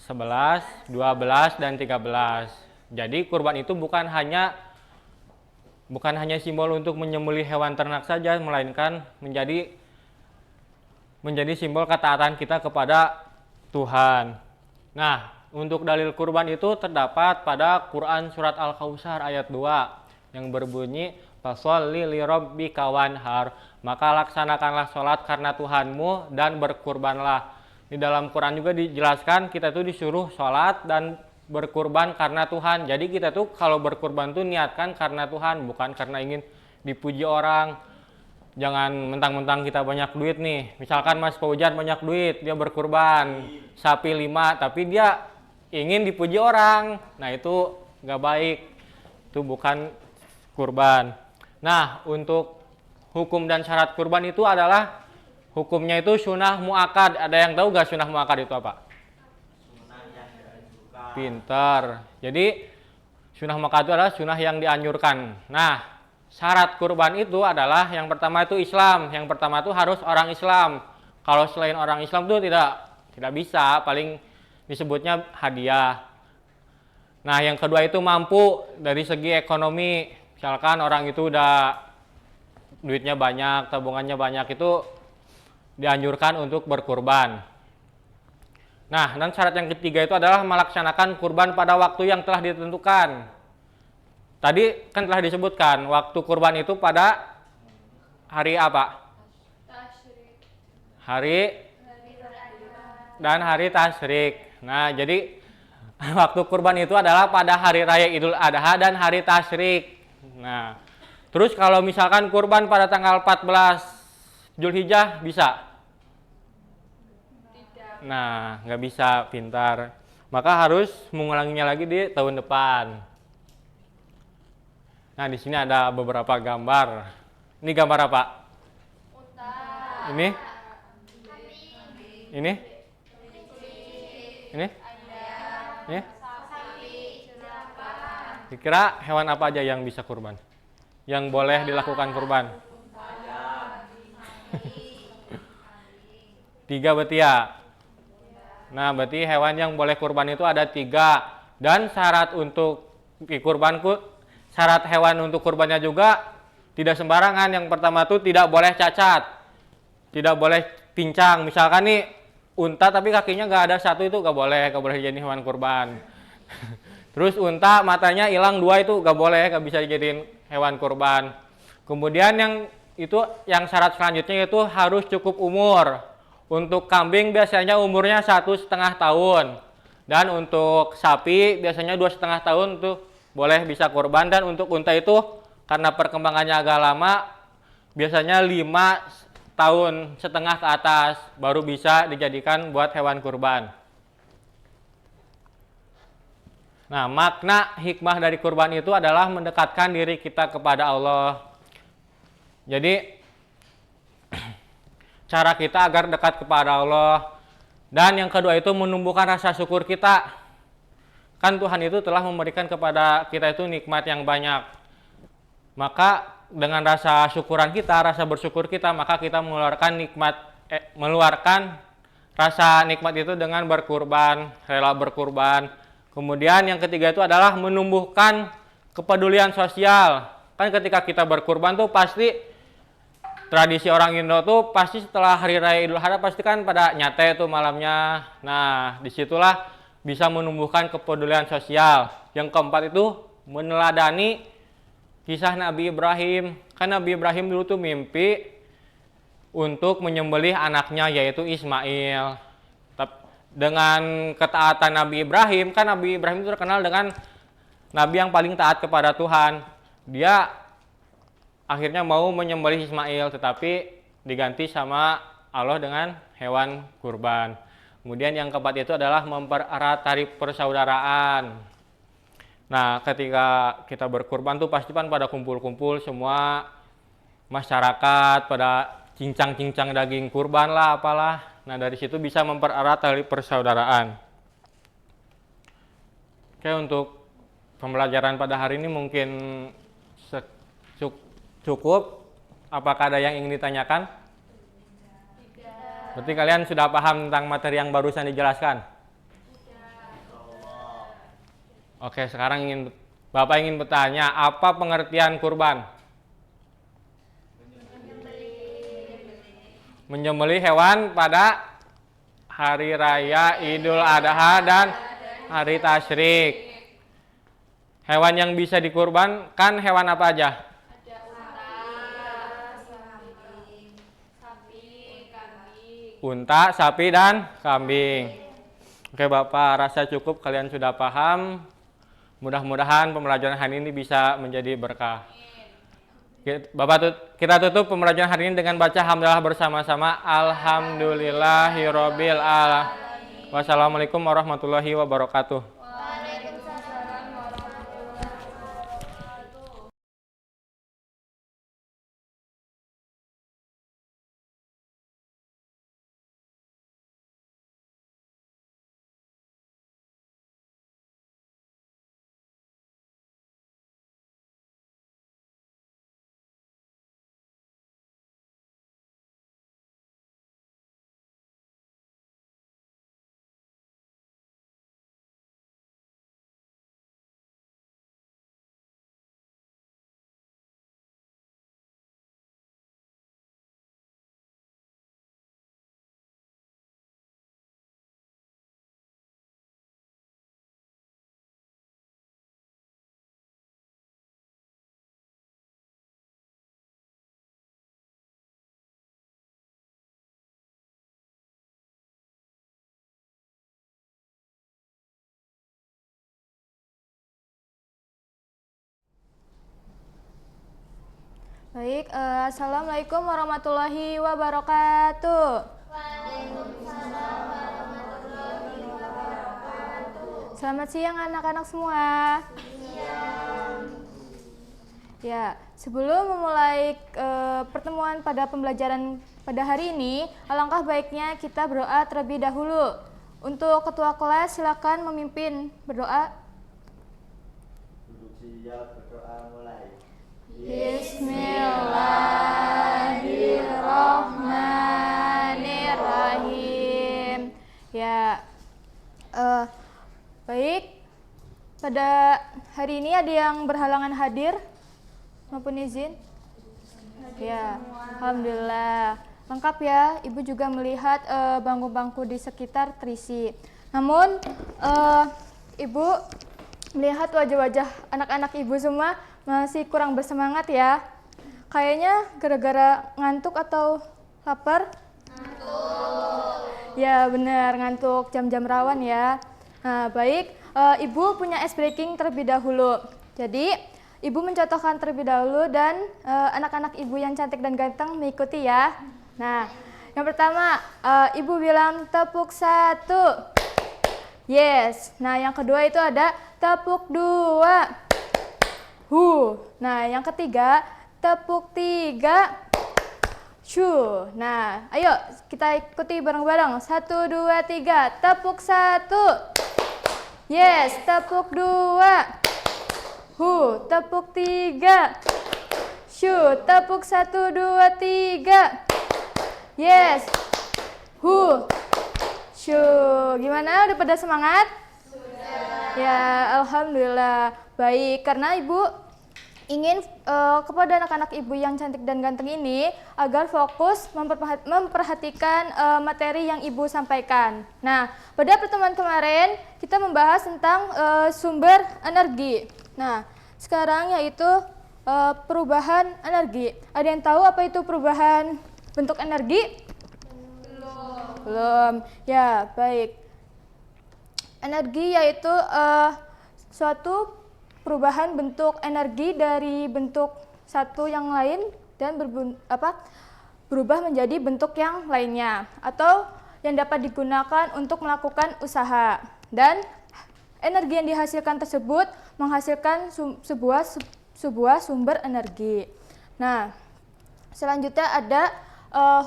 11, 12, dan 13. Jadi kurban itu bukan hanya simbol untuk menyembelih hewan ternak saja, melainkan menjadi simbol ketaatan kita kepada Tuhan. Nah, untuk dalil kurban itu terdapat pada Quran surat Al-Kautsar ayat 2 yang berbunyi fasholli lirabbika wanhar, maka laksanakanlah sholat karena Tuhanmu dan berkurbanlah. Di dalam Quran juga dijelaskan kita tuh disuruh sholat dan berkurban karena Tuhan. Jadi kita tuh kalau berkurban tuh niatkan karena Tuhan, bukan karena ingin dipuji orang. Jangan mentang-mentang kita banyak duit nih. Misalkan Mas Paujan banyak duit, dia berkurban sapi 5, tapi dia ingin dipuji orang. Nah, itu nggak baik. Itu bukan kurban. Nah, untuk hukum dan syarat kurban itu adalah hukumnya itu sunnah muakkad. Ada yang tahu nggak sunnah muakkad itu apa? Pintar. Jadi sunnah muakkad itu adalah sunnah yang dianjurkan. Nah, syarat kurban itu adalah yang pertama itu Islam. Yang pertama itu harus orang Islam. Kalau selain orang Islam itu tidak bisa, paling disebutnya hadiah. Nah, yang kedua itu mampu dari segi ekonomi. Misalkan orang itu udah duitnya banyak, tabungannya banyak, itu dianjurkan untuk berkurban. Nah, dan syarat yang ketiga itu adalah melaksanakan kurban pada waktu yang telah ditentukan. Tadi kan telah disebutkan, waktu kurban itu pada hari apa? Hari dan hari tasyrik. Nah, jadi waktu kurban itu adalah pada hari raya Idul Adha dan hari tasyrik. Nah, terus kalau misalkan kurban pada tanggal 14 Zulhijjah bisa? Nah, nggak bisa, pintar. Maka harus mengulanginya lagi di tahun depan. Nah, di sini ada beberapa gambar. Ini gambar apa? Ini? Ini? Ini? Ini? Kira-kira hewan apa aja yang bisa kurban? Yang boleh dilakukan kurban? 3 berarti ya. Nah, berarti hewan yang boleh kurban itu ada 3. Dan syarat untuk syarat hewan untuk kurbannya juga tidak sembarangan. Yang pertama tuh tidak boleh cacat, tidak boleh pincang. Misalkan nih unta tapi kakinya nggak ada satu, itu nggak boleh jadi hewan kurban. Terus unta matanya hilang 2, itu nggak boleh, nggak bisa dijadiin hewan kurban. Kemudian yang syarat selanjutnya itu harus cukup umur. Untuk kambing biasanya umurnya 1,5 tahun. Dan untuk sapi biasanya 2,5 tahun tuh boleh bisa kurban. Dan untuk unta itu karena perkembangannya agak lama, biasanya 5,5 tahun ke atas baru bisa dijadikan buat hewan kurban. Nah, makna hikmah dari kurban itu adalah mendekatkan diri kita kepada Allah. Jadi cara kita agar dekat kepada Allah. Dan yang kedua itu menumbuhkan rasa syukur kita. Kan Tuhan itu telah memberikan kepada kita itu nikmat yang banyak. Maka dengan rasa syukuran kita, rasa bersyukur kita, maka kita mengeluarkan rasa nikmat itu dengan berkurban, rela berkurban. Kemudian yang ketiga itu adalah menumbuhkan kepedulian sosial. Kan ketika kita berkurban tuh pasti tradisi orang Indo tuh pasti setelah hari raya Idul Adha pasti kan pada nyate tuh malamnya. Nah, disitulah bisa menumbuhkan kepedulian sosial. Yang keempat itu meneladani kisah Nabi Ibrahim. Kan Nabi Ibrahim dulu tuh mimpi untuk menyembelih anaknya yaitu Ismail. Dengan ketaatan Nabi Ibrahim, kan Nabi Ibrahim itu terkenal dengan Nabi yang paling taat kepada Tuhan. Dia akhirnya mau menyembelih Ismail, tetapi diganti sama Allah dengan hewan kurban. Kemudian yang keempat itu adalah mempererat tali persaudaraan. Nah, ketika kita berkurban tuh pasti kan pada kumpul-kumpul semua masyarakat, pada cincang-cincang daging kurban lah apalah. Nah, dari situ bisa mempererat tali persaudaraan. Oke, untuk pembelajaran pada hari ini mungkin cukup. Apakah ada yang ingin ditanyakan? Berarti kalian sudah paham tentang materi yang barusan dijelaskan? Oke, sekarang Bapak ingin bertanya, apa pengertian kurban? Menyembelih hewan pada hari raya Idul Adha dan hari tasyrik. Hewan yang bisa dikurbankan hewan apa aja? Unta, sapi, dan kambing. Oke Bapak, rasa cukup kalian sudah paham. Mudah-mudahan pembelajaran hari ini bisa menjadi berkah. Bapak, kita tutup pembelajaran hari ini dengan baca hamdalah bersama-sama. Alhamdulillahirabbil alamin. Wassalamualaikum warahmatullahi wabarakatuh. Baik, Assalamualaikum warahmatullahi wabarakatuh. Waalaikumsalam warahmatullahi wabarakatuh. Selamat siang anak-anak semua. Ya, sebelum memulai pertemuan pada pembelajaran pada hari ini, alangkah baiknya kita berdoa terlebih dahulu. Untuk ketua kelas silakan memimpin berdoa. Duduk siap, berdoa mulai. Bismillahirrahmanirrahim. Ya, baik. Pada hari ini ada yang berhalangan hadir maupun izin? Ya, alhamdulillah. Lengkap ya, Ibu juga melihat bangku-bangku di sekitar terisi. Namun, Ibu melihat wajah-wajah anak-anak Ibu semua masih kurang bersemangat ya. Kayaknya gara-gara ngantuk atau lapar? Ngantuk. Ya benar, ngantuk, jam-jam rawan ya. Nah, baik, Ibu punya ice breaking terlebih dahulu. Jadi, Ibu mencontohkan terlebih dahulu dan anak-anak Ibu yang cantik dan ganteng mengikuti ya. Nah, yang pertama, Ibu bilang tepuk 1. Yes. Nah, yang kedua itu ada tepuk 2. Nah, yang ketiga tepuk 3. Nah, ayo kita ikuti bareng-bareng. 1, 2, 3. Tepuk 1. Yes, tepuk 2. Tepuk 3. Tepuk 1, 2, 3. Yes. Gimana? Udah pada semangat? Sudah. Ya, alhamdulillah. Baik, karena Ibu ingin kepada anak-anak Ibu yang cantik dan ganteng ini agar fokus memperhatikan materi yang Ibu sampaikan. Nah, pada pertemuan kemarin kita membahas tentang sumber energi. Nah, sekarang yaitu perubahan energi. Ada yang tahu apa itu perubahan bentuk energi? Belum. Ya, baik. Energi yaitu suatu perubahan bentuk energi dari bentuk satu yang lain dan berubah menjadi bentuk yang lainnya atau yang dapat digunakan untuk melakukan usaha. Dan energi yang dihasilkan tersebut menghasilkan sebuah sumber energi. Nah, selanjutnya ada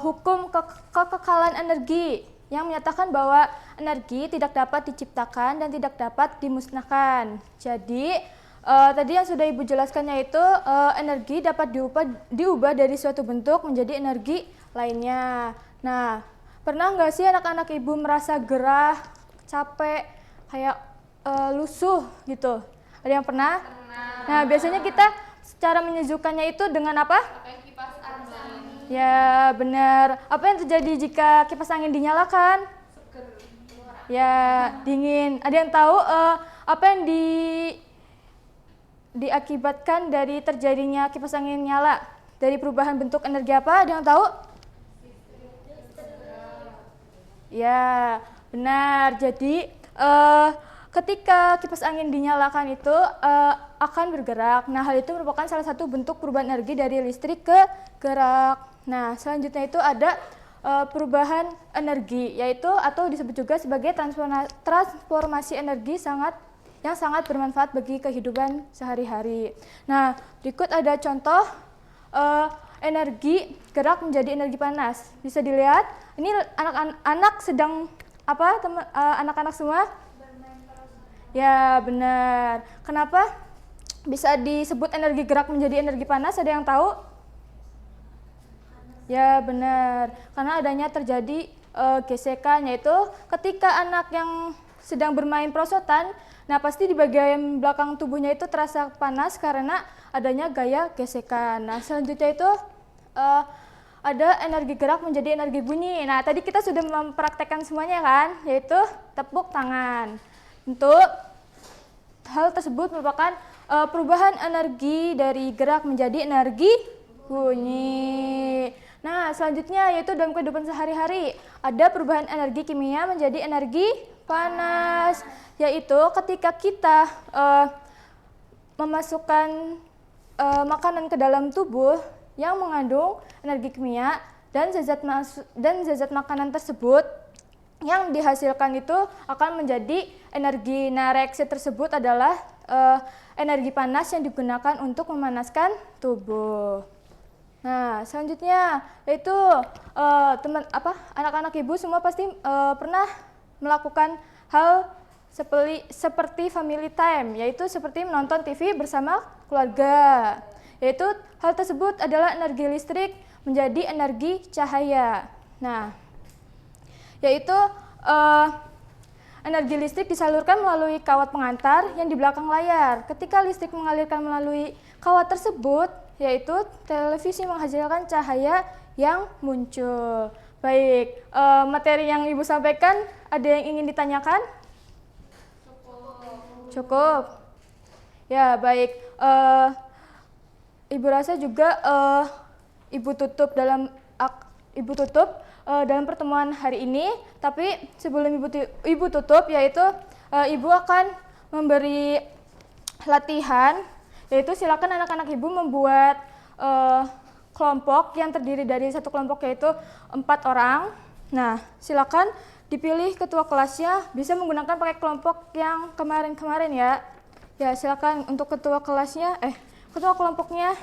hukum kekekalan energi yang menyatakan bahwa energi tidak dapat diciptakan dan tidak dapat dimusnahkan. Jadi, tadi yang sudah Ibu jelaskan yaitu energi dapat diubah dari suatu bentuk menjadi energi lainnya. Nah, pernah nggak sih anak-anak Ibu merasa gerah, capek, kayak lusuh gitu? Ada yang pernah? Nah, biasanya kita cara menyejukkannya itu dengan apa? Pakai kipas angin. Ya, benar. Apa yang terjadi jika kipas angin dinyalakan? Ya, dingin. Ada yang tahu apa yang diakibatkan dari terjadinya kipas angin nyala? Dari perubahan bentuk energi apa? Ada yang tahu? Ya, benar. Jadi, ketika kipas angin dinyalakan itu akan bergerak. Nah, hal itu merupakan salah satu bentuk perubahan energi dari listrik ke gerak. Nah, selanjutnya itu ada perubahan energi, yaitu atau disebut juga sebagai transformasi energi yang sangat bermanfaat bagi kehidupan sehari-hari. Nah, berikut ada contoh energi gerak menjadi energi panas. Bisa dilihat, ini anak-anak sedang apa, anak-anak semua? Ya, benar. Kenapa bisa disebut energi gerak menjadi energi panas? Ada yang tahu? Ya, benar. Karena adanya terjadi gesekan, yaitu ketika anak yang sedang bermain perosotan, nah pasti di bagian belakang tubuhnya itu terasa panas karena adanya gaya gesekan. Nah, selanjutnya itu ada energi gerak menjadi energi bunyi. Nah, tadi kita sudah mempraktekkan semuanya kan, yaitu tepuk tangan. Untuk hal tersebut merupakan perubahan energi dari gerak menjadi energi bunyi. Nah, selanjutnya yaitu dalam kehidupan sehari-hari ada perubahan energi kimia menjadi energi panas, yaitu ketika kita memasukkan makanan ke dalam tubuh yang mengandung energi kimia dan zat makanan tersebut yang dihasilkan itu akan menjadi energi. Nah, reaksi tersebut adalah energi panas yang digunakan untuk memanaskan tubuh. Nah, selanjutnya yaitu anak-anak Ibu semua pasti pernah melakukan hal seperti family time, yaitu seperti menonton TV bersama keluarga. Yaitu hal tersebut adalah energi listrik menjadi energi cahaya. Nah, yaitu energi listrik disalurkan melalui kawat pengantar yang di belakang layar. Ketika listrik mengalirkan melalui kawat tersebut, yaitu televisi menghasilkan cahaya yang muncul. Baik, materi yang Ibu sampaikan ada yang ingin ditanyakan? Cukup. Ya, baik. Ibu rasa juga Ibu tutup dalam pertemuan hari ini. Tapi sebelum Ibu tutup, yaitu Ibu akan memberi latihan, yaitu silakan anak-anak Ibu membuat kelompok yang terdiri dari satu kelompok yaitu 4 orang. Nah, silakan dipilih ketua kelasnya, bisa menggunakan pakai kelompok yang kemarin-kemarin ya. Ya, silakan untuk ketua kelasnya, ketua kelompoknya.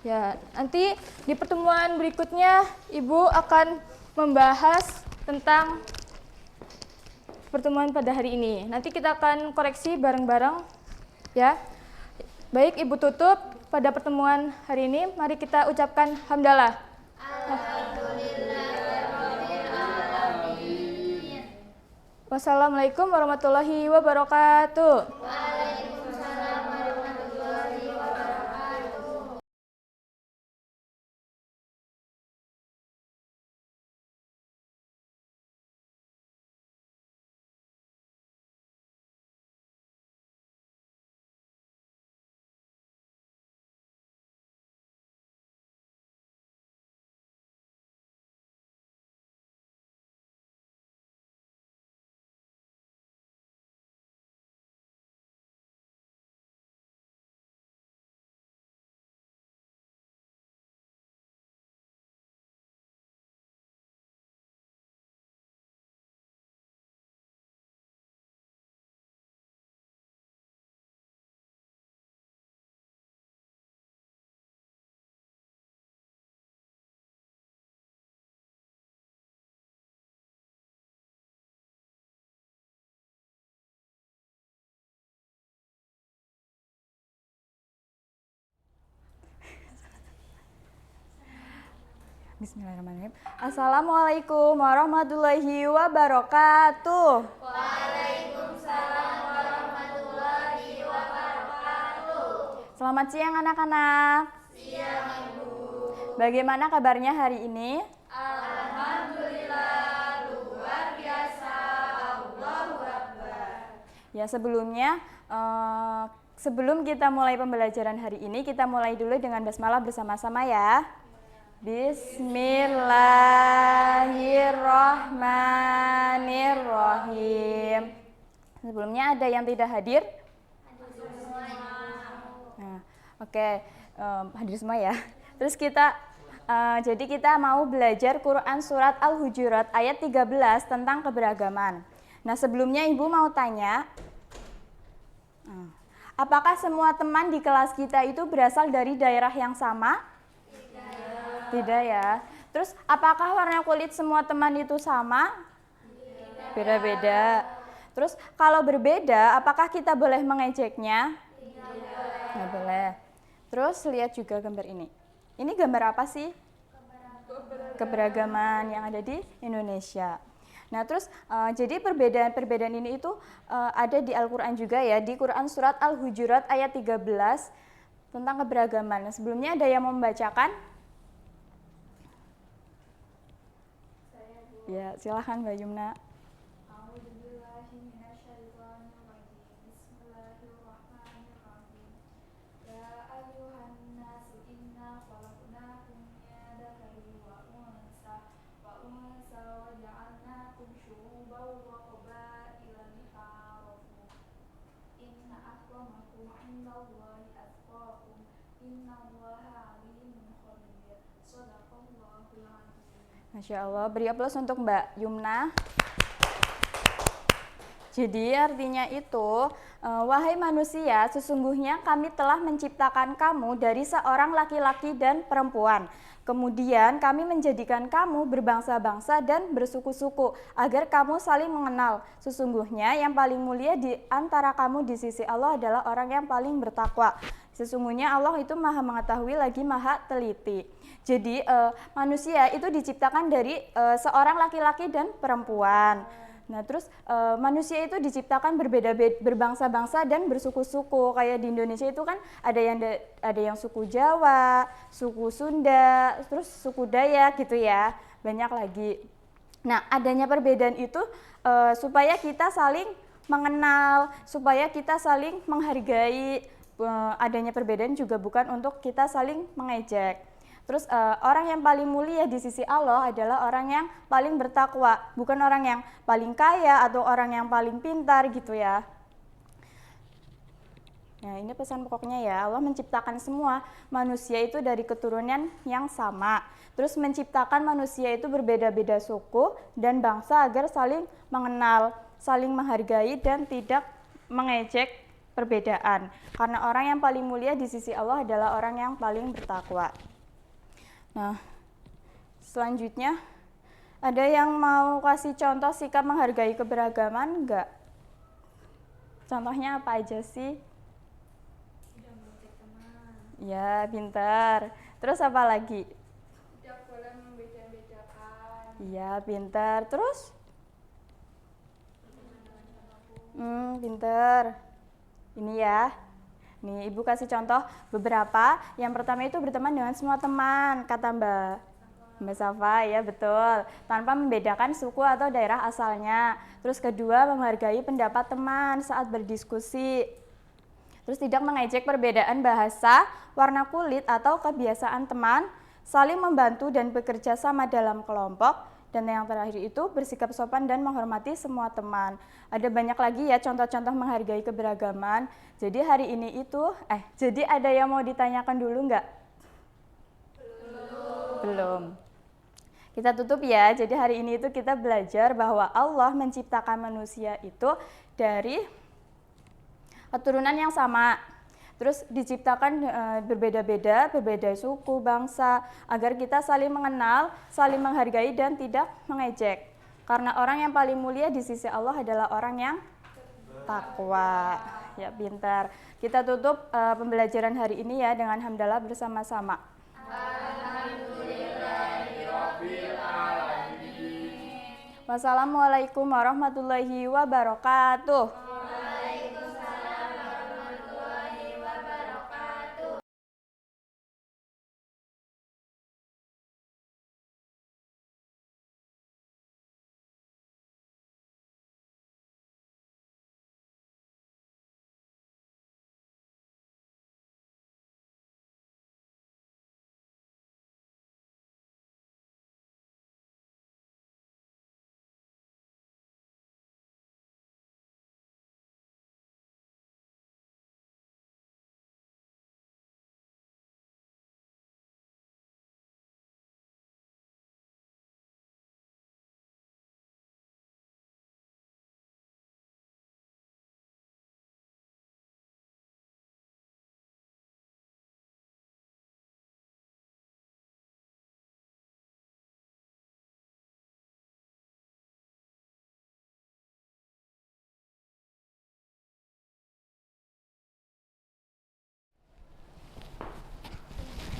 Ya, nanti di pertemuan berikutnya Ibu akan membahas tentang pertemuan pada hari ini. Nanti kita akan koreksi bareng-bareng ya. Baik, Ibu tutup pada pertemuan hari ini. Mari kita ucapkan hamdalah. Wassalamualaikum warahmatullahi wabarakatuh. Bismillahirrahmanirrahim. Assalamualaikum warahmatullahi wabarakatuh. Waalaikumsalam warahmatullahi wabarakatuh. Selamat siang anak-anak. Siang Ibu. Bagaimana kabarnya hari ini? Alhamdulillah, luar biasa. Allahu Akbar. Ya, sebelum kita mulai pembelajaran hari ini, kita mulai dulu dengan basmalah bersama-sama ya. Bismillahirrahmanirrahim. Sebelumnya ada yang tidak hadir? Nah, oke, hadir semua ya. Terus jadi kita mau belajar Quran surat Al-Hujurat ayat 13 tentang keberagaman. Nah, sebelumnya Ibu mau tanya, apakah semua teman di kelas kita itu berasal dari daerah yang sama? Tidak ya. Terus apakah warna kulit semua teman itu sama? Beda-beda. Terus kalau berbeda, apakah kita boleh mengejeknya? Nggak boleh. Terus lihat juga gambar ini. Ini gambar apa sih? Keberagaman yang ada di Indonesia. Nah, terus jadi perbedaan-perbedaan ini itu ada di Al-Quran juga ya, di Quran surat Al-Hujurat ayat 13 tentang keberagaman. Nah, sebelumnya ada yang mau membacakan? Ya, silahkan Mbak Yumna. Masya Allah, beri aplaus untuk Mbak Yumna. Jadi artinya itu, wahai manusia, sesungguhnya kami telah menciptakan kamu dari seorang laki-laki dan perempuan. Kemudian kami menjadikan kamu berbangsa-bangsa dan bersuku-suku, agar kamu saling mengenal. Sesungguhnya yang paling mulia di antara kamu di sisi Allah adalah orang yang paling bertakwa. Sesungguhnya Allah itu maha mengetahui lagi maha teliti. Jadi manusia itu diciptakan dari seorang laki-laki dan perempuan. Nah terus manusia itu diciptakan berbeda-beda, berbangsa-bangsa dan bersuku-suku. Kayak di Indonesia itu kan ada yang suku Jawa, suku Sunda, terus suku Dayak gitu ya, banyak lagi. Nah adanya perbedaan itu supaya kita saling mengenal, supaya kita saling menghargai. Adanya perbedaan juga bukan untuk kita saling mengejek. Terus orang yang paling mulia di sisi Allah adalah orang yang paling bertakwa, bukan orang yang paling kaya atau orang yang paling pintar gitu ya. Nah ini pesan pokoknya ya, Allah menciptakan semua manusia itu dari keturunan yang sama. Terus menciptakan manusia itu berbeda-beda suku dan bangsa agar saling mengenal, saling menghargai dan tidak mengejek perbedaan. Karena orang yang paling mulia di sisi Allah adalah orang yang paling bertakwa. Nah, selanjutnya ada yang mau kasih contoh sikap menghargai keberagaman enggak? Contohnya apa aja sih? Ya, pintar. Terus apa lagi? Tidak boleh membeda-bedakan. Iya, pintar. Terus? Pintar. Ini ya. Nih, Ibu kasih contoh beberapa. Yang pertama itu berteman dengan semua teman, kata Mbak Safa, ya betul. Tanpa membedakan suku atau daerah asalnya. Terus kedua, menghargai pendapat teman saat berdiskusi. Terus tidak mengejek perbedaan bahasa, warna kulit, atau kebiasaan teman. Saling membantu dan bekerja sama dalam kelompok. Dan yang terakhir itu bersikap sopan dan menghormati semua teman. Ada banyak lagi ya contoh-contoh menghargai keberagaman. Jadi hari ini itu, jadi ada yang mau ditanyakan dulu nggak? Belum. Kita tutup ya, jadi hari ini itu kita belajar bahwa Allah menciptakan manusia itu dari keturunan yang sama. Terus diciptakan berbeda-beda, berbeda suku, bangsa, agar kita saling mengenal, saling menghargai dan tidak mengejek. Karena orang yang paling mulia di sisi Allah adalah orang yang takwa. Ya, pintar. Kita tutup pembelajaran hari ini ya dengan hamdalah bersama-sama. Wassalamualaikum warahmatullahi wabarakatuh.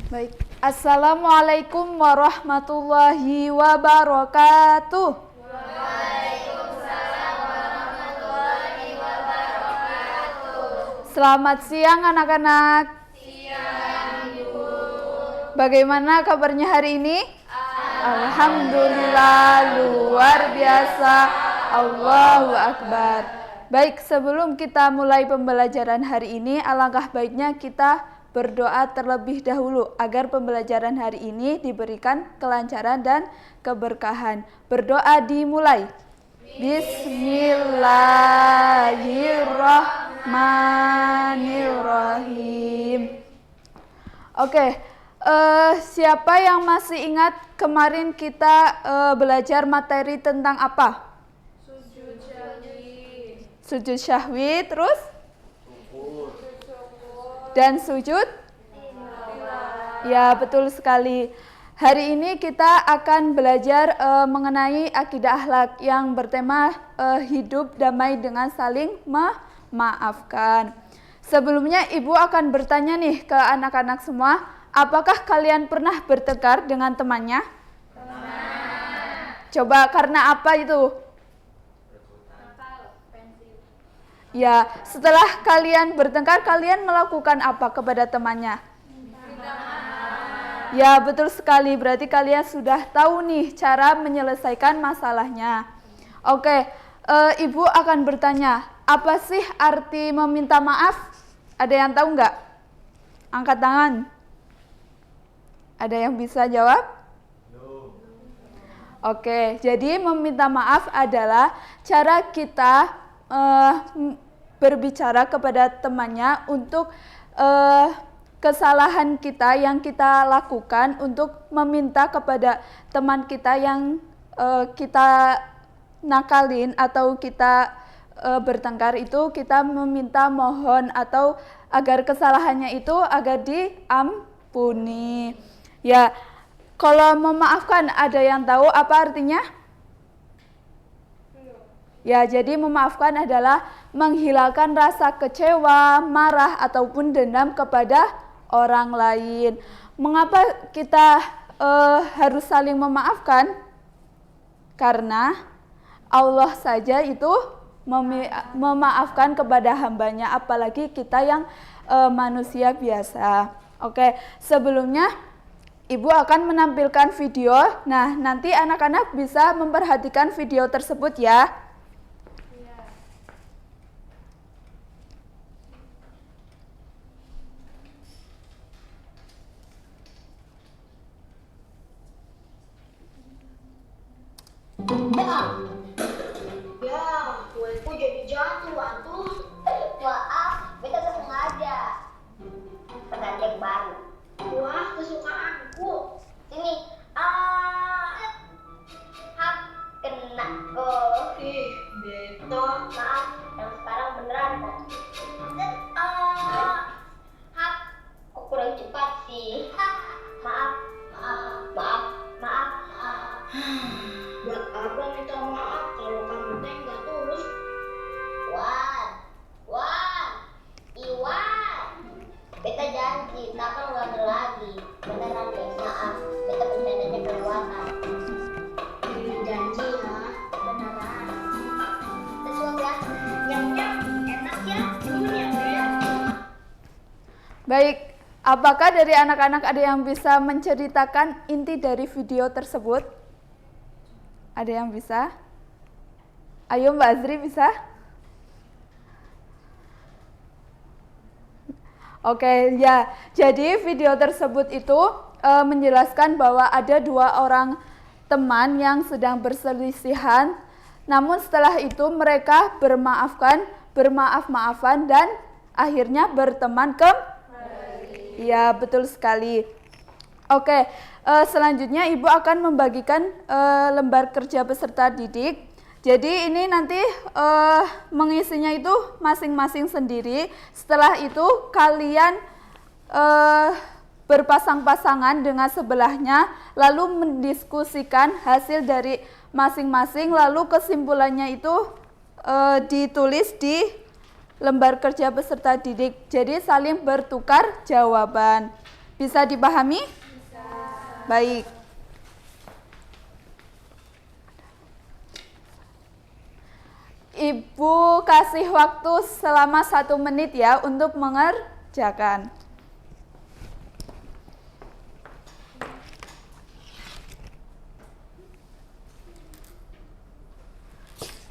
Baik, Assalamualaikum warahmatullahi wabarakatuh. Waalaikumsalam warahmatullahi wabarakatuh. Selamat siang anak-anak. Siang, Ibu. Bagaimana kabarnya hari ini? Alhamdulillah, luar biasa. Allahu Akbar. Baik, sebelum kita mulai pembelajaran hari ini, alangkah baiknya kita berdoa terlebih dahulu agar pembelajaran hari ini diberikan kelancaran dan keberkahan. Berdoa dimulai. Bismillahirrahmanirrahim. Oke, siapa yang masih ingat kemarin kita belajar materi tentang apa? Sujud syahwi. Sujud syahwi, terus? Dan sujud? Ya, betul sekali. Hari ini kita akan belajar mengenai akidah akhlak yang bertema hidup damai dengan saling memaafkan. Sebelumnya Ibu akan bertanya nih ke anak-anak semua, apakah kalian pernah bertengkar dengan temannya? Coba karena apa itu? Ya, setelah kalian bertengkar, kalian melakukan apa kepada temannya? Ya, betul sekali. Berarti kalian sudah tahu nih cara menyelesaikan masalahnya. Oke, Ibu akan bertanya, apa sih arti meminta maaf? Ada yang tahu nggak? Angkat tangan. Ada yang bisa jawab? Oke, jadi meminta maaf adalah cara kita berbicara kepada temannya untuk kesalahan kita yang kita lakukan, untuk meminta kepada teman kita yang kita nakalin atau kita bertengkar itu, kita meminta mohon atau agar kesalahannya itu agar diampuni. Ya, kalau memaafkan ada yang tahu apa artinya? Ya, jadi memaafkan adalah menghilangkan rasa kecewa, marah, ataupun dendam kepada orang lain. Mengapa kita harus saling memaafkan? Karena Allah saja itu memaafkan kepada hambanya, apalagi kita yang manusia biasa. Oke, sebelumnya Ibu akan menampilkan video. Nah, nanti anak-anak bisa memperhatikan video tersebut ya. Ya, kueku jadi jatuh, atuh. Maaf, beta gak sengaja. Pengganti yang baru. Wah, kesukaanku. Sini. Hap, kena. Oh. Ih, beta. Maaf, yang sekarang beneran kok. Hap, kok kurang cepat sih. Maaf. Buat apa minta maaf kalau kamu teh nggak tulus? Iwan, beta janji, takkan ulangi lagi. Beneran deh, maaf, beta bercandanya kelewatan. Janji ya, beneran. Sesuap ya, nyam-nyam, enak ya, ya. Baik, apakah dari anak-anak ada yang bisa menceritakan inti dari video tersebut? Ada yang bisa? Ayo Mbak Azri bisa? Oke, ya. Jadi video tersebut itu menjelaskan bahwa ada dua orang teman yang sedang berselisihan. Namun setelah itu mereka bermaaf-maafan dan akhirnya berteman kembali. Ya, betul sekali. Oke, selanjutnya Ibu akan membagikan lembar kerja peserta didik. Jadi ini nanti mengisinya itu masing-masing sendiri. Setelah itu kalian berpasang-pasangan dengan sebelahnya, lalu mendiskusikan hasil dari masing-masing, lalu kesimpulannya itu ditulis di lembar kerja peserta didik. Jadi saling bertukar jawaban. Bisa dipahami? Bisa. Baik. Ibu kasih waktu selama 1 menit ya untuk mengerjakan.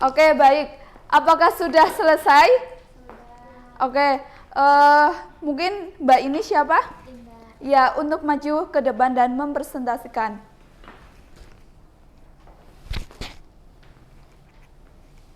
Oke, baik. Apakah sudah selesai? Oke, mungkin Mbak ini siapa? Ya, untuk maju ke depan dan mempresentasikan.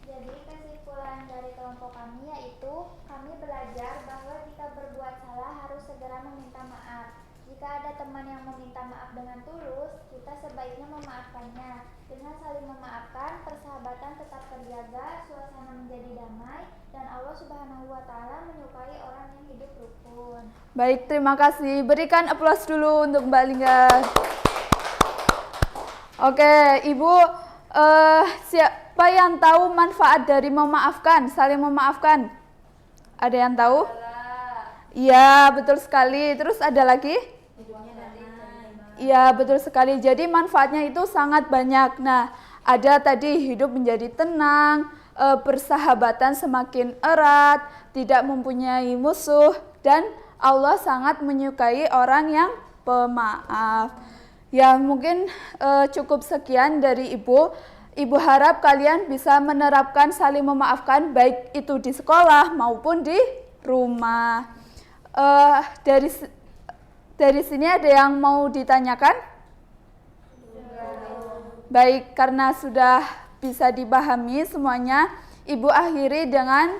Jadi kesimpulan dari kelompok kami yaitu kami belajar bahwa jika berbuat salah harus segera meminta maaf. Jika ada teman yang meminta maaf dengan tulus, kita sebaiknya memaafkannya. Dengan saling memaafkan, persahabatan tetap terjaga, suasana menjadi damai, dan Allah Subhanahu wa Ta'ala menyukai orang yang hidup rukun. Baik, terima kasih. Berikan aplaus dulu untuk Mbak Lingga. Oke, Ibu, siapa yang tahu manfaat dari memaafkan, saling memaafkan? Ada yang tahu? Iya, betul sekali. Terus ada lagi? Iya, betul sekali. Jadi manfaatnya itu sangat banyak. Nah, ada tadi hidup menjadi tenang, persahabatan semakin erat, tidak mempunyai musuh, dan Allah sangat menyukai orang yang pemaaf. Ya, mungkin cukup sekian dari Ibu. Ibu harap kalian bisa menerapkan saling memaafkan baik itu di sekolah maupun di rumah. Dari sini ada yang mau ditanyakan? Baik, karena sudah bisa dipahami semuanya, Ibu akhiri dengan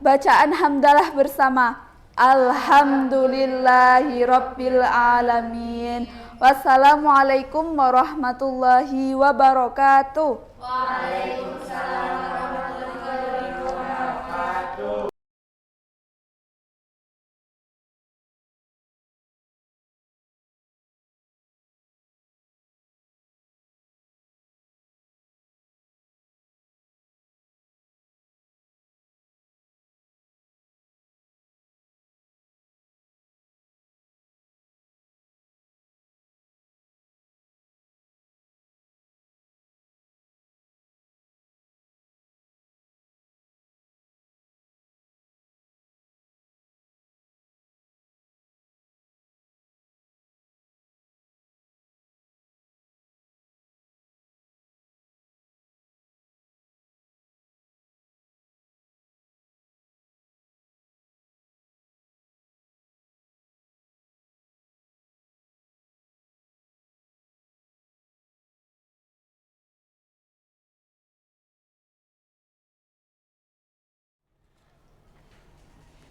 bacaan hamdalah bersama. Alhamdulillahirabbil alamin. Wassalamualaikum warahmatullahi wabarakatuh. Waalaikumsalam warahmatullahi wabarakatuh.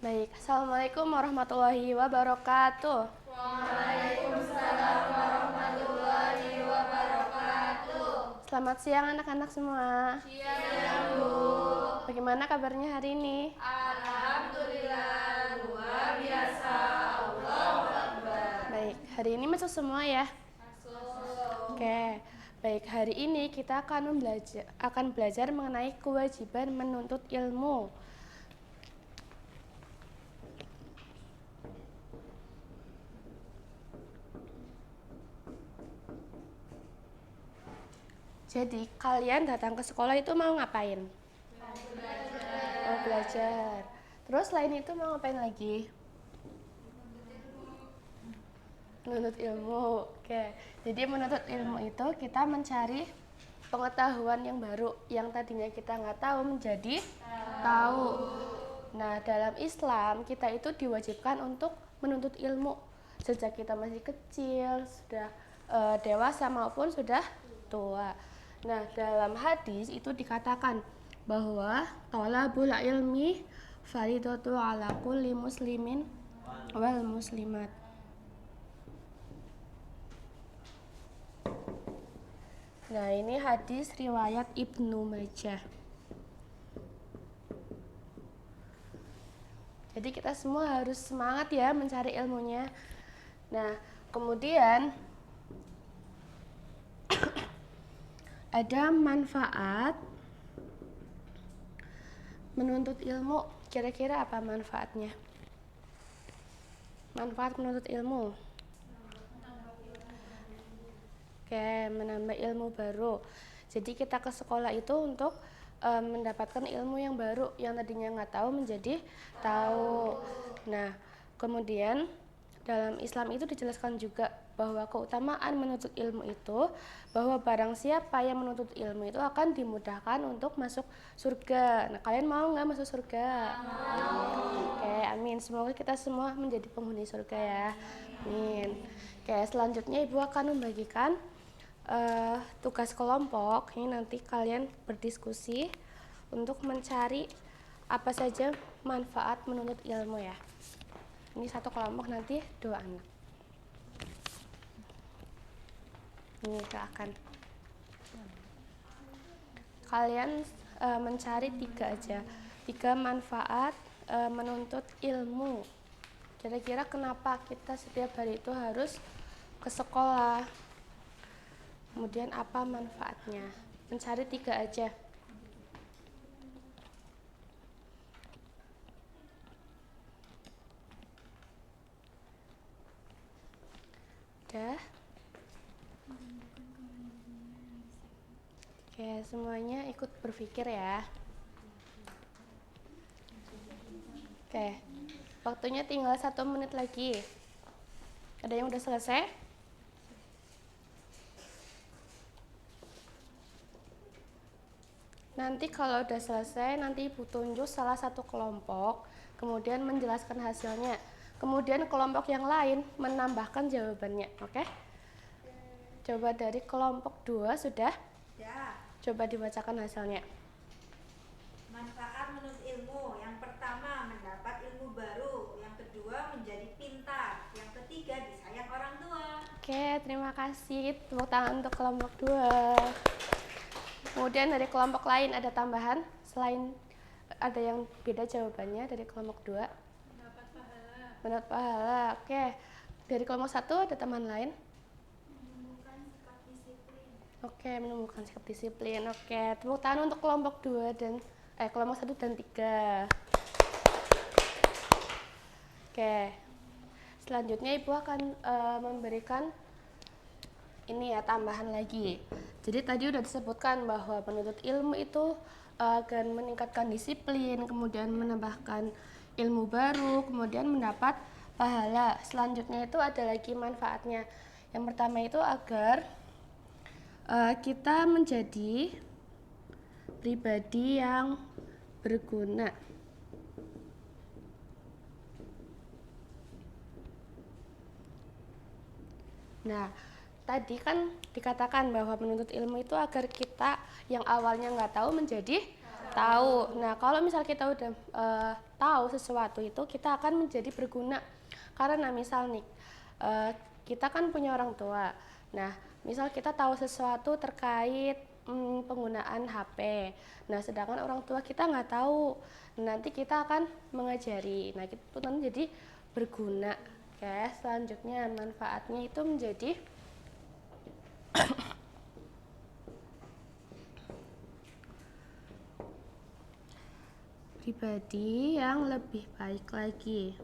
Baik, Assalamualaikum warahmatullahi wabarakatuh. Waalaikumsalam warahmatullahi wabarakatuh. Selamat siang anak-anak semua. Siang, Bu. Bagaimana kabarnya hari ini? Alhamdulillah, luar biasa. Allahu Akbar. Baik, hari ini masuk semua ya? Masuk. Oke, baik, hari ini kita akan belajar mengenai kewajiban menuntut ilmu. Jadi, kalian datang ke sekolah itu mau ngapain? Belajar. Mau belajar. Terus selain itu mau ngapain lagi? Menuntut ilmu. Oke. Jadi menuntut ilmu itu kita mencari pengetahuan yang baru, yang tadinya kita nggak tahu menjadi tahu. Nah, dalam Islam kita itu diwajibkan untuk menuntut ilmu sejak kita masih kecil, sudah dewasa maupun sudah tua. Nah, dalam hadis itu dikatakan bahwa thalabul ilmi faridatu ala kulli muslimin wal muslimat. Nah, ini hadis riwayat Ibnu Majah. Jadi kita semua harus semangat ya mencari ilmunya. Nah, kemudian ada manfaat menuntut ilmu. Kira-kira apa manfaatnya? Manfaat menuntut ilmu. Oke, menambah ilmu baru. Jadi kita ke sekolah itu untuk mendapatkan ilmu yang baru, yang tadinya nggak tahu menjadi tahu. Nah, kemudian dalam Islam itu dijelaskan juga bahwa keutamaan menuntut ilmu itu, bahwa barang siapa yang menuntut ilmu itu akan dimudahkan untuk masuk surga. Nah, kalian mau nggak masuk surga? Mau. Oke, amin. Semoga kita semua menjadi penghuni surga ya. Amin. Oke, selanjutnya Ibu akan membagikan tugas kelompok. Ini nanti kalian berdiskusi untuk mencari apa saja manfaat menuntut ilmu ya. Ini satu kelompok nanti 2 anak. Ini akan kalian mencari 3 aja, 3 manfaat menuntut ilmu. Kira-kira kenapa kita setiap hari itu harus ke sekolah? Kemudian apa manfaatnya? Mencari 3 aja. Sudah? Oke, semuanya ikut berpikir ya. Oke, waktunya tinggal 1 menit lagi. Ada yang udah selesai? Nanti kalau udah selesai, nanti Ibu tunjuk salah satu kelompok, kemudian menjelaskan hasilnya. Kemudian kelompok yang lain menambahkan jawabannya, oke? Coba dari kelompok 2 sudah? Ya. Coba dibacakan hasilnya. Manfaat menuntut ilmu. Yang pertama, mendapat ilmu baru. Yang kedua, menjadi pintar. Yang ketiga, disayang orang tua. Oke, terima kasih. Tepuk tangan untuk kelompok 2. Kemudian dari kelompok lain ada tambahan? Selain ada yang beda jawabannya dari kelompok 2? Mendapat pahala. Mendapat pahala, oke. Dari kelompok 1 ada tambahan lain? Menemukan sikap disiplin. Oke, menemukan sikap disiplin. Oke, tepuk tangan untuk kelompok 2 dan kelompok 1 dan 3. Oke. Selanjutnya Ibu akan memberikan ini ya, tambahan lagi. Jadi tadi udah disebutkan bahwa penuntut ilmu itu akan meningkatkan disiplin, kemudian menambahkan ilmu baru, kemudian mendapat pahala. Selanjutnya itu ada lagi manfaatnya. Yang pertama itu agar kita menjadi pribadi yang berguna. Nah, tadi kan dikatakan bahwa menuntut ilmu itu agar kita yang awalnya nggak tahu menjadi tahu. Nah, kalau misal kita udah tahu sesuatu itu, kita akan menjadi berguna. Karena misal nih, kita kan punya orang tua. Nah, misal kita tahu sesuatu terkait penggunaan HP. Nah, sedangkan orang tua kita nggak tahu. Nanti kita akan mengajari. Nah, itu nanti jadi berguna. Oke, selanjutnya manfaatnya itu menjadi pribadi yang lebih baik lagi.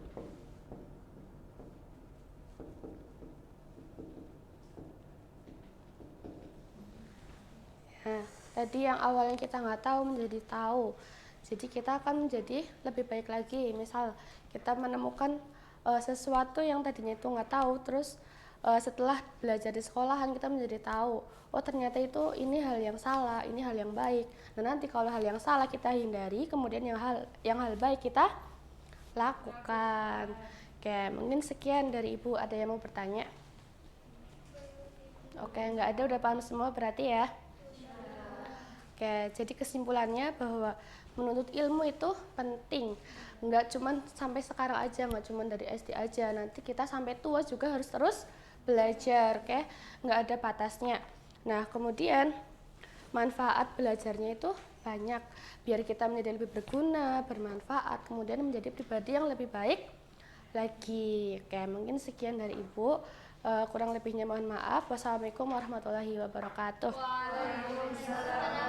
Nah, tadi yang awalnya kita nggak tahu menjadi tahu. Jadi kita akan menjadi lebih baik lagi. Misal kita menemukan sesuatu yang tadinya itu nggak tahu, terus setelah belajar di sekolahan kita menjadi tahu, oh ternyata itu ini hal yang salah, ini hal yang baik. Nah, nanti kalau hal yang salah kita hindari, kemudian yang hal baik kita lakukan. Oke, mungkin sekian dari Ibu. Ada yang mau bertanya? Oke, nggak ada, udah paham semua berarti ya. Oke, jadi kesimpulannya bahwa menuntut ilmu itu penting. Nggak cuma sampai sekarang aja, nggak cuma dari SD aja. Nanti kita sampai tua juga harus terus belajar, oke? Nggak ada batasnya. Nah, kemudian manfaat belajarnya itu banyak. Biar kita menjadi lebih berguna, bermanfaat, kemudian menjadi pribadi yang lebih baik lagi. Oke, mungkin sekian dari Ibu. Kurang lebihnya mohon maaf. Wassalamualaikum warahmatullahi wabarakatuh. Waalaikumsalam.